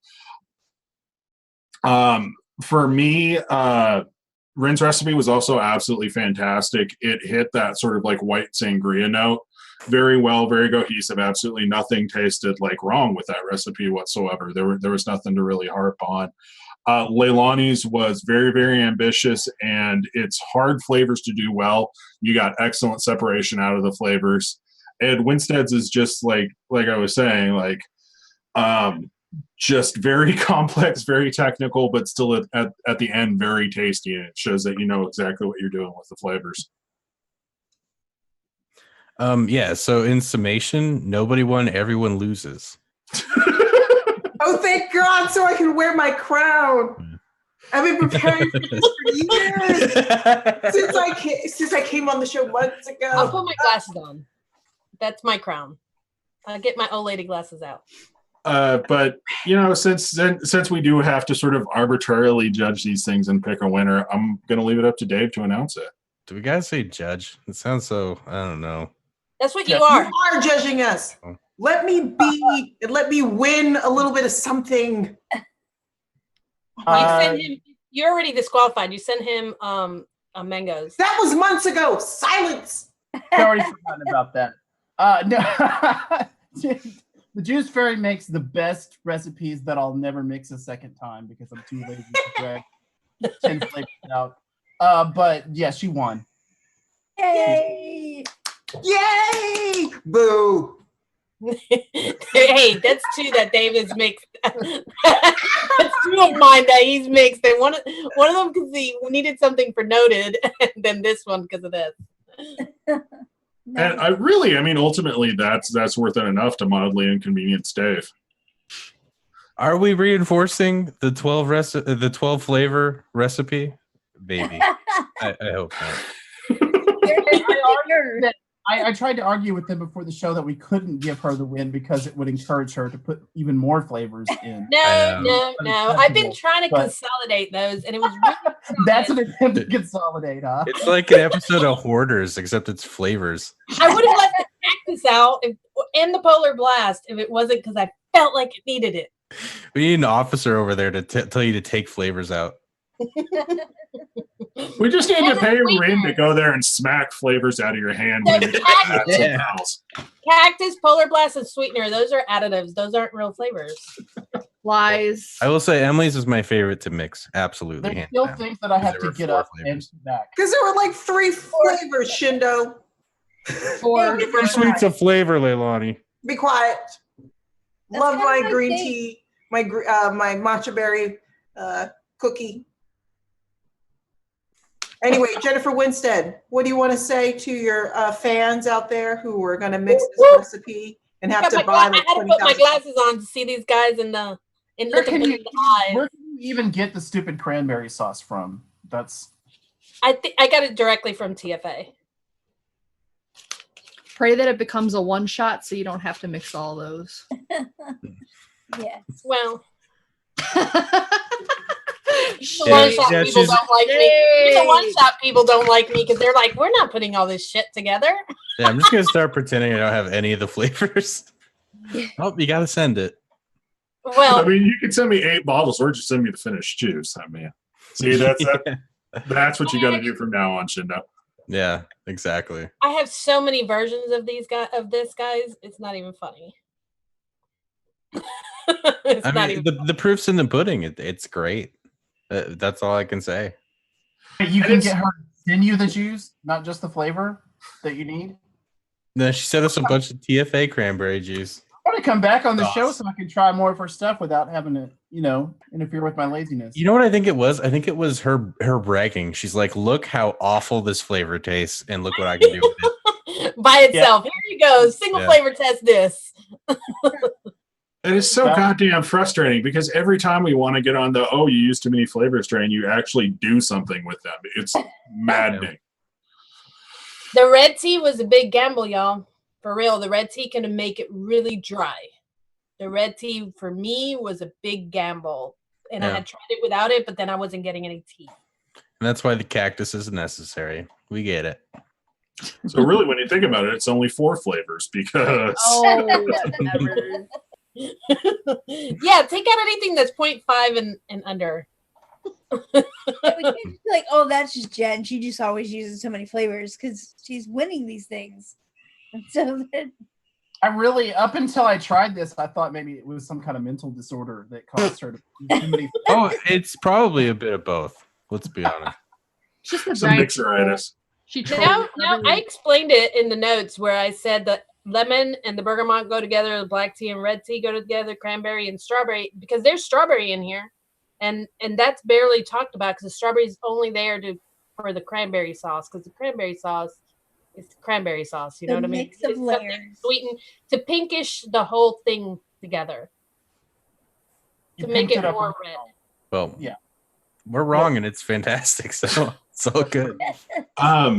For me, Rin's recipe was also absolutely fantastic. It hit that sort of like white sangria note very well, very cohesive. Absolutely nothing tasted like wrong with that recipe whatsoever. There was nothing to really harp on. Leilani's was very, very ambitious, and it's hard flavors to do well. You got excellent separation out of the flavors. And Winstead's is just like I was saying, like just very complex, very technical, but still at the end very tasty, and it shows that you know exactly what you're doing with the flavors. Yeah, so in summation, nobody won, everyone loses. Oh, thank God, so I can wear my crown. I've been preparing for this for years. Since I came on the show months ago. I'll put my glasses on. That's my crown. I'll get my old lady glasses out. But you know, since we do have to sort of arbitrarily judge these things and pick a winner, I'm gonna leave it up to Dave to announce it. Do we gotta say judge? It sounds so, I don't know. That's what you are. You are judging us. Let me be and let me win a little bit of something. You send him. You're already disqualified. You send him mangoes. That was months ago. Silence. I already forgotten about that. No. The Juice Fairy makes the best recipes that I'll never mix a second time because I'm too lazy to drag 10 flavors out. But yeah, she won. Yay! Yay! Boo. Hey, that's two that David's mixed. That's two of mine that he's mixed, and one of them because he needed something for noted, and then this one because of this. And I mean, ultimately, that's worth it enough to mildly inconvenience Dave. Are we reinforcing the 12 flavor recipe? Maybe. I hope not. I tried to argue with them before the show that we couldn't give her the win because it would encourage her to put even more flavors in. No. I've been trying to consolidate those, and it was really that's an attempt to consolidate, huh? It's like an episode of Hoarders, except it's flavors. I would have left the cactus out and the polar blast if it wasn't because I felt like it needed it. We need an officer over there to tell you to take flavors out. We just need to pay Rin to go there and smack flavors out of your hand when you add something else. Cactus, polar blast, and sweetener. Those are additives. Those aren't real flavors. Lies. I will say Emily's is my favorite to mix. Absolutely. There's still things that I have to get up and back. Because there were like 3 flavors, Shyndo. 4. Different sweets of flavor, Leilani. Be quiet. That's Love my kinda green my tea, my matcha berry cookie. Anyway, Jennifer Winstead, what do you want to say to your fans out there who are going to mix this recipe and have to buy like I had to put my glasses on to see these guys in Where look can them you in the eyes. where can you even get the stupid cranberry sauce from? That's I think I got it directly from TFA. Pray that it becomes a one shot so you don't have to mix all those. Yes. Well, Yeah, one-shot yeah, people she's- don't like me. The one-shot people don't like me because they're like, we're not putting all this shit together. Yeah, I'm just gonna start pretending I don't have any of the flavors. Oh, you gotta send it. Well, I mean, you can send me 8 bottles or just send me the finished juice. I mean, see, that's what you got to do from now on, Shyndo. Yeah, exactly. I have so many versions of this, guys. It's not even funny. It's I not mean, even. the proof's in the pudding. It's great. That's all I can say. you can get her to send you the juice, not just the flavor that you need. No, she sent us a bunch of TFA cranberry juice. I want to come back on the show Awesome. so I can try more of her stuff without having to, interfere with my laziness. You know what I think it was? I think it was her bragging. She's like, "Look how awful this flavor tastes, and look what I can do with it." By itself. Here you go. Single flavor test this. It is so goddamn frustrating because every time we want to get on the you used too many flavors train, you actually do something with them. It's maddening. The red tea was a big gamble, y'all. For real, the red tea can make it really dry. The red tea for me was a big gamble. And I had tried it without it, but then I wasn't getting any tea. And that's why the cactus is necessary. We get it. So really, when you think about it, it's only 4 flavors because Never. Yeah, take out anything that's 0.5 and under. We can't just be like, oh, that's just Jen. She just always uses so many flavors because she's winning these things. And so then, I really, up until I tried this, I thought maybe it was some kind of mental disorder that caused her to use too many. Oh, it's probably a bit of both. Let's be honest. Just the some giant mixeritis. She No, I explained it in the notes where I said that lemon and the bergamot go together, the black tea and red tea go together, cranberry and strawberry, because there's strawberry in here. And that's barely talked about because the strawberry's only there for the cranberry sauce, because the cranberry sauce is cranberry sauce. You know what I mean? Mix of It's something layers. sweeten to pinkish the whole thing together You to make pinked it up more on- red. Well, Yeah. we're wrong and it's fantastic. So it's all good. I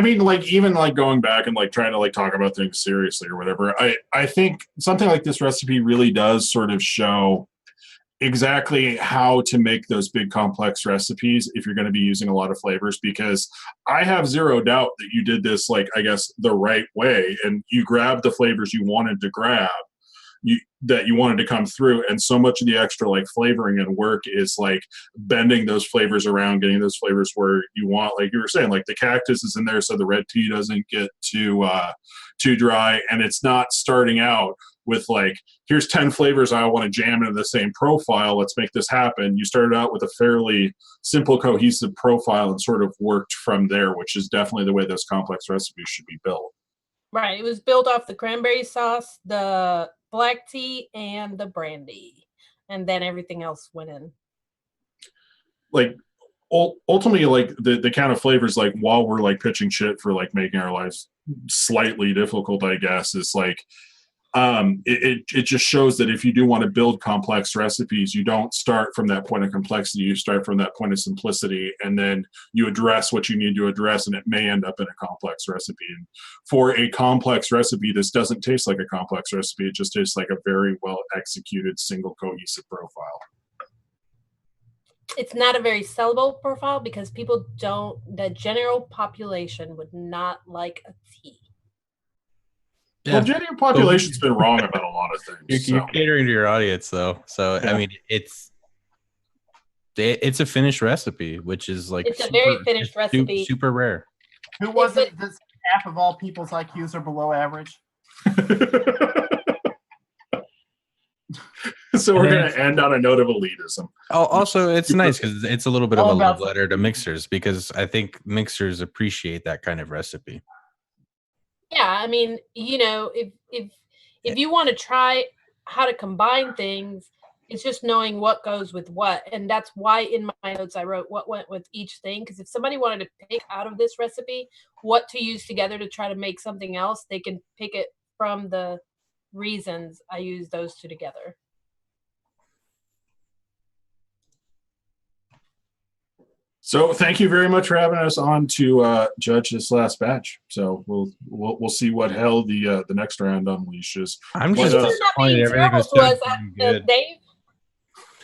mean, like, even like going back and like trying to like talk about things seriously or whatever, I think something like this recipe really does sort of show exactly how to make those big complex recipes if you're going to be using a lot of flavors, because I have zero doubt that you did this, like, I guess the right way, and you grabbed the flavors you wanted to grab, that you wanted to come through, and so much of the extra like flavoring and work is like bending those flavors around, getting those flavors where you want, like you were saying, like the cactus is in there so the red tea doesn't get too dry, and it's not starting out with like, here's 10 flavors I want to jam into the same profile, let's make this happen. You started out with a fairly simple, cohesive profile and sort of worked from there, which is definitely the way those complex recipes should be built. Right. It was built off the cranberry sauce, the black tea, and the brandy. And then everything else went in. Like, ultimately, like the kind of flavors, like while we're like pitching shit for like making our lives slightly difficult, I guess, is like, it just shows that if you do want to build complex recipes, you don't start from that point of complexity, you start from that point of simplicity, and then you address what you need to address, and it may end up in a complex recipe. And for a complex recipe, this doesn't taste like a complex recipe, it just tastes like a very well executed single cohesive profile. It's not a very sellable profile because the general population would not like a tea. Well, general population's been wrong about a lot of things. You're catering to your audience, though. So Yeah. I mean, it's a finished recipe, which is like It's a very finished recipe. super rare. Who was it? This half of all people's IQs are below average. So we're going to end on a note of elitism. Also, it's nice because it's a little bit of All a love about- letter to mixers, because I think mixers appreciate that kind of recipe. Yeah, I mean, you know, if you want to try how to combine things, it's just knowing what goes with what. And that's why in my notes I wrote what went with each thing. Because if somebody wanted to pick out of this recipe what to use together to try to make something else, they can pick it from the reasons I use those two together. So thank you very much for having us on to judge this last batch. So we'll see what hell the next round unleashes. I'm What, just disappointed everything was so damn good. Dave?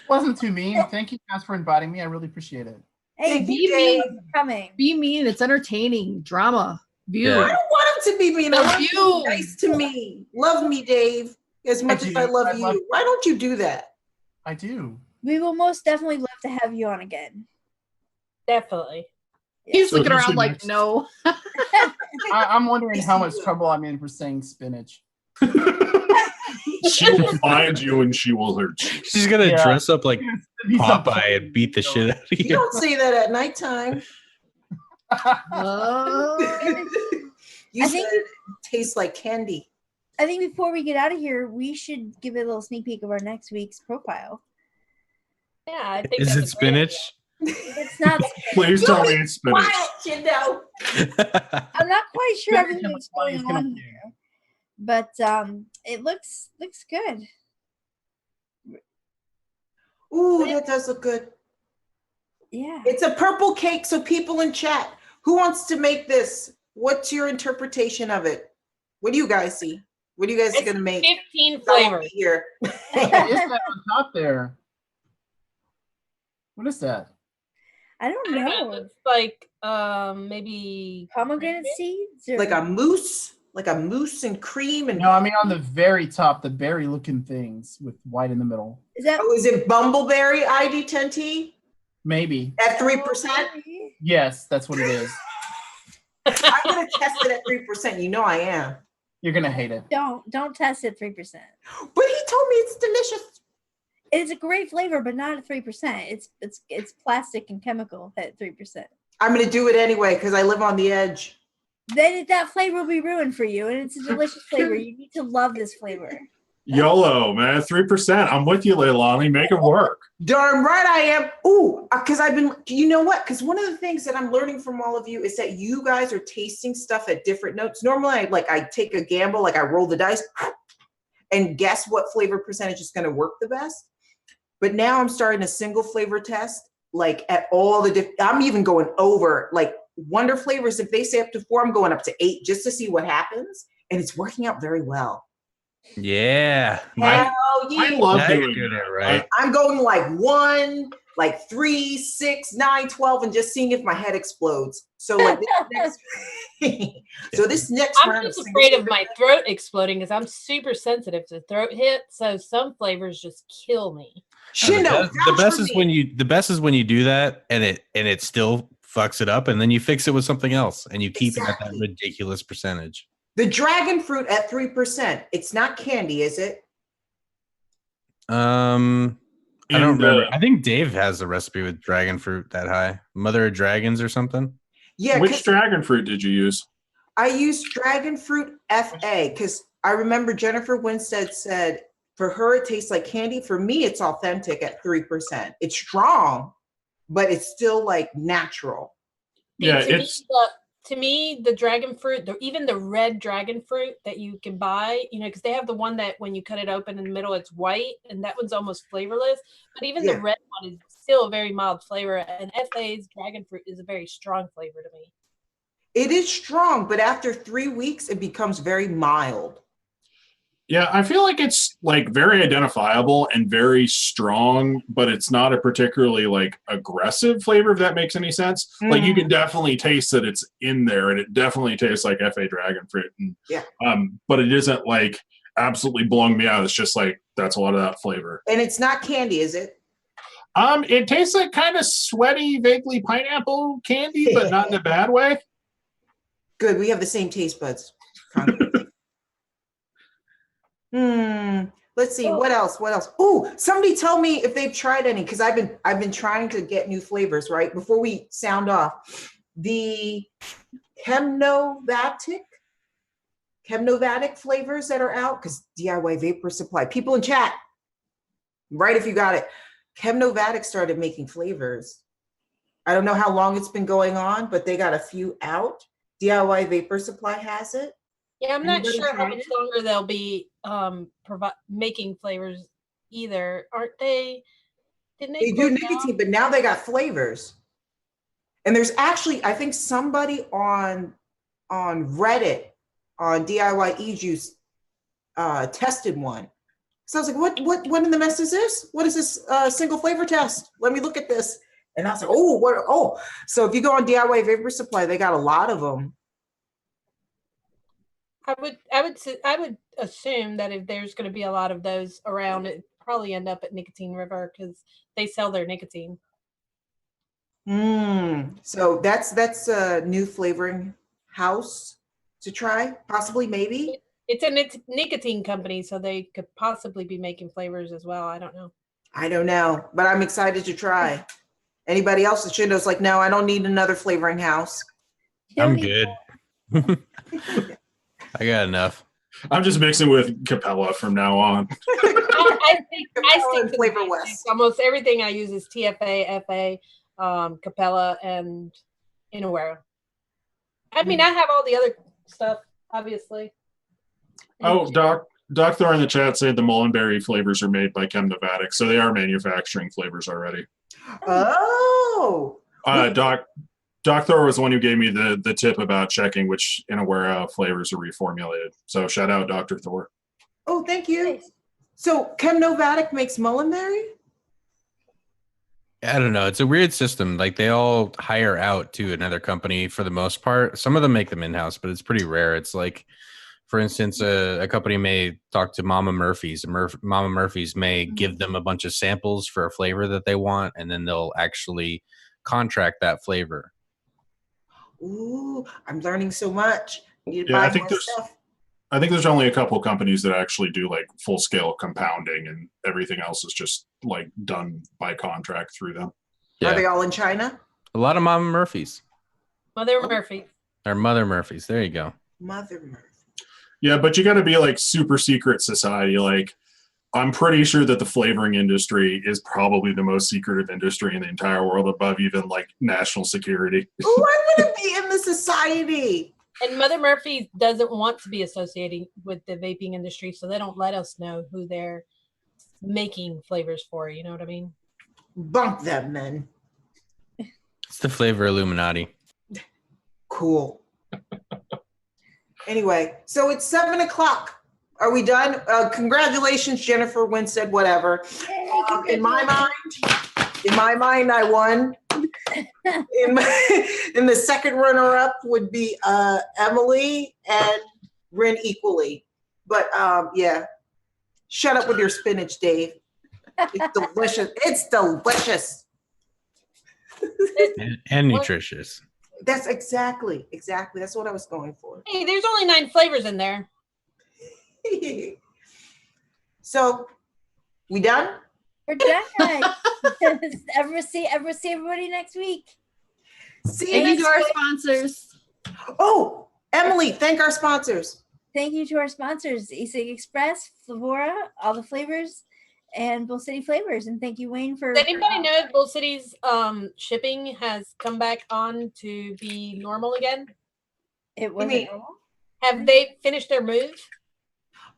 Wasn't too mean. Thank you guys for inviting me. I really appreciate it. Hey, Thank be you, mean Dave. for coming. Be mean. It's entertaining. Drama. View. Yeah. I don't want him to be mean. I want him to You. be nice to me. Love me, Dave, as much as I love you. Why don't you do that? I do. We will most definitely love to have you on again. Definitely. He's So looking who's around the like, next? no. I'm wondering how much trouble I'm in for saying spinach. She will find you and she will hurt you. She's gonna Yeah. dress up like Be some- Popeye and beat the shit out of You you. don't say that at nighttime. You I said think- it tastes like candy. I think before we get out of here, we should give it a little sneak peek of our next week's profile. Yeah, I think Is that's it a great idea. spinach? It's not. Please tell me it's spinach. Quiet, Shyndo. I'm not quite sure Spinach everything and that's why going he's gonna on pay. here, but it looks good. Ooh, that does look good. Yeah. It's a purple cake, so people in chat, who wants to make this? What's your interpretation of it? What do you guys see? What are you guys It's going to make? 15 I won't flavors. be here. What is that on top there? What is that? I don't I don't know. know. It looks like maybe Pomegranate seeds or Like a mousse and cream and No, I mean on the very top, the berry-looking things with white in the middle. is that oh, is it Bumbleberry ID10-T Maybe. at 3%? Yes, that's what it is. I'm gonna test it at 3%. You know I am. You're gonna hate it. Don't test it 3%. But he told me it's delicious. It's a great flavor, but not at 3%. It's plastic and chemical at 3%. I'm gonna do it anyway because I live on the edge. then that flavor will be ruined for you. And it's a delicious flavor. You need to love this flavor. YOLO, man. 3%. I'm with you, Leilani. Make it work. Darn right I am. Ooh, because I've been, you know what? Because one of the things that I'm learning from all of you is that you guys are tasting stuff at different notes. Normally, I take a gamble, like I roll the dice and guess what flavor percentage is going to work the best. But now I'm starting a single flavor test, like at all the I'm even going over, like Wonder flavors. If they say up to 4, I'm going up to 8 just to see what happens. And it's working out very well. Yeah. Hell yeah. I love Now doing you're doing that. it right. I'm going like 1, like 3, 6, 9, 12, and just seeing if my head explodes. So like this next I'm round just of afraid single of my throat exploding because I'm super sensitive to throat hit. So some flavors just kill me. Shyndo, The best is when you do that and it still fucks it up, and then you fix it with something else and you keep it at that ridiculous percentage. The dragon fruit at 3%. It's not candy, is it? I don't remember. I think Dave has a recipe with dragon fruit that high. Mother of Dragons or something. Yeah. Which dragon fruit did you use? I used dragon fruit FA because I remember Jennifer Winstead said for her it tastes like candy. For me, it's authentic at 3%. It's strong, but it's still like natural. Yeah, To me, the dragon fruit, even the red dragon fruit that you can buy, because they have the one that when you cut it open in the middle, it's white, and that one's almost flavorless. But even the red one is still a very mild flavor, and FA's dragon fruit is a very strong flavor to me. It is strong, but after 3 weeks, it becomes very mild. Yeah, I feel like it's like very identifiable and very strong, but it's not a particularly like aggressive flavor, if that makes any sense. Mm. Like you can definitely taste that it's in there, and it definitely tastes like FA dragon fruit. And, but it isn't like absolutely blowing me out. It's just like that's a lot of that flavor. And it's not candy, is it? It tastes like kind of sweaty, vaguely pineapple candy, but not in a bad way. Good, we have the same taste buds. Let's see. What else? Oh, somebody tell me if they've tried any, because I've been trying to get new flavors, right? Before we sound off, the chemnovatic flavors that are out, because DIY Vapor Supply. People in chat, right, if you got it. Chemnovatic started making flavors. I don't know how long it's been going on, but they got a few out. DIY Vapor Supply has it. Yeah, I'm not sure how much longer they'll be making flavors either. Aren't they? Didn't they do nicotine, but now they got flavors. And there's actually, I think somebody on Reddit on DIY e-juice tested one. So I was like, what in the mess is this? What is this single flavor test? Let me look at this. And I was like, so if you go on DIY Vapor Supply, they got a lot of them. I would assume that if there's going to be a lot of those around, it probably end up at Nicotine River because they sell their nicotine. So that's a new flavoring house to try, possibly, maybe. It's a nicotine company, so they could possibly be making flavors as well. I don't know, but I'm excited to try. Anybody else? The Shyndo's like, no, I don't need another flavoring house. I'm good. I got enough. I'm just mixing with Capella from now on. I stick to Flavor West. Almost everything I use is TFA, FA, Capella, and Inawera. I mean, I have all the other stuff, obviously. Oh, Doc Thor in the chat said the Mullenberry flavors are made by Chemnovatic, so they are manufacturing flavors already. Oh. Doc Thor was the one who gave me the tip about checking which Inawera flavors are reformulated. So shout out Dr. Thor. Oh, thank you. So Chemnovatic makes Mullenberry? I don't know. It's a weird system. Like they all hire out to another company for the most part. Some of them make them in-house, but it's pretty rare. It's like, for instance, a company may talk to Mama Murphy's. Mama Murphy's may give them a bunch of samples for a flavor that they want, and then they'll actually contract that flavor. Ooh, I'm learning so much. I think there's only a couple of companies that actually do like full scale compounding, and everything else is just like done by contract through them. Yeah. Are they all in China? A lot of Mama Murphy's. Mother Murphy. Or Mother Murphy's. There you go. Mother Murphy. Yeah, but you got to be like super secret society. Like, I'm pretty sure that the flavoring industry is probably the most secretive industry in the entire world, above even like national security. Why would it be in the society? And Mother Murphy doesn't want to be associated with the vaping industry, so they don't let us know who they're making flavors for. You know what I mean? Bump them, then. It's the flavor Illuminati. Cool. Anyway, so it's 7:00. Are we done? Congratulations, Jennifer Winstead, whatever. In my mind, I won. In the second runner-up would be Emily and Rin equally. But yeah, shut up with your spinach, Dave. It's delicious. It's delicious. And nutritious. That's exactly. That's what I was going for. Hey, there's only 9 flavors in there. So, we done? We're done. ever see everybody next week. See you Thank you next to our week. sponsors. Oh, Emily, thank our sponsors. Thank you to our sponsors, E-cig Express, Flavora, all the flavors, and Bull City Flavors. And thank you, Wayne, for. Does anybody know if Bull City's shipping has come back on to be normal again? It wasn't mean- normal. Have they finished their move?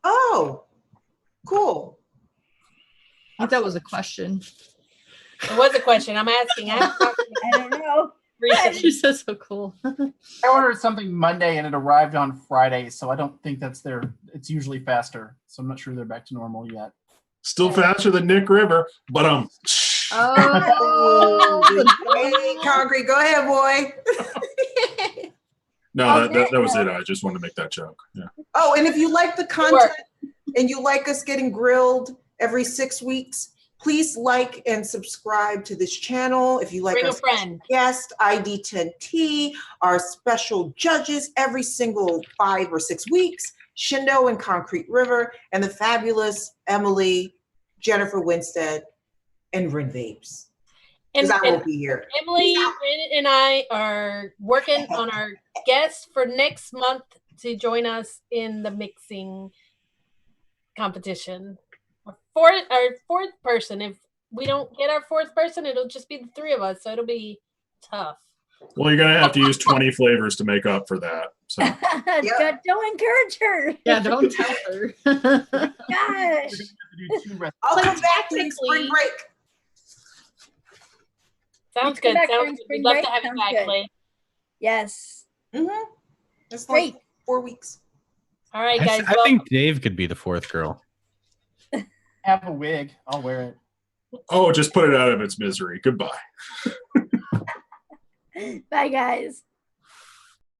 Oh, cool. I think that was a question. It was a question. I'm asking. I haven't talked to I don't know. recently. She said so cool. I ordered something Monday and it arrived on Friday, so I don't think that's their. It's usually faster, so I'm not sure they're back to normal yet. Still faster than Nick River, but Hey, Concrete, go ahead, boy. no, that was it. I just wanted to make that joke. Yeah. Oh, and if you like the content and you like us getting grilled every 6 weeks, please like and subscribe to this channel. If you like Bring our a friend. guest, ID10-T, our special judges every single 5 or 6 weeks, Shyndo and Concrete River, and the fabulous Emily, Jennifer Winstead, and Rin Vapes. And, Because I and won't be here. Emily, Rin, and I are working on our guests for next month to join us in the mixing competition. Our fourth person. If we don't get our fourth person, it'll just be the 3 of us, so it'll be tough. Well, you're gonna have to use 20 flavors to make up for that. So Don't encourage her. Yeah, don't tell her. Gosh. I'll come back during spring break. Sounds Come good. back Sounds during good. spring We'd love break. to have you Sounds back, good. Clay. Yes. Mm-hmm. It's Great. like 4 weeks. All right, guys. I think Dave could be the 4th girl. Have a wig. I'll wear it. oh, just put it out of its misery. Goodbye. Bye, guys.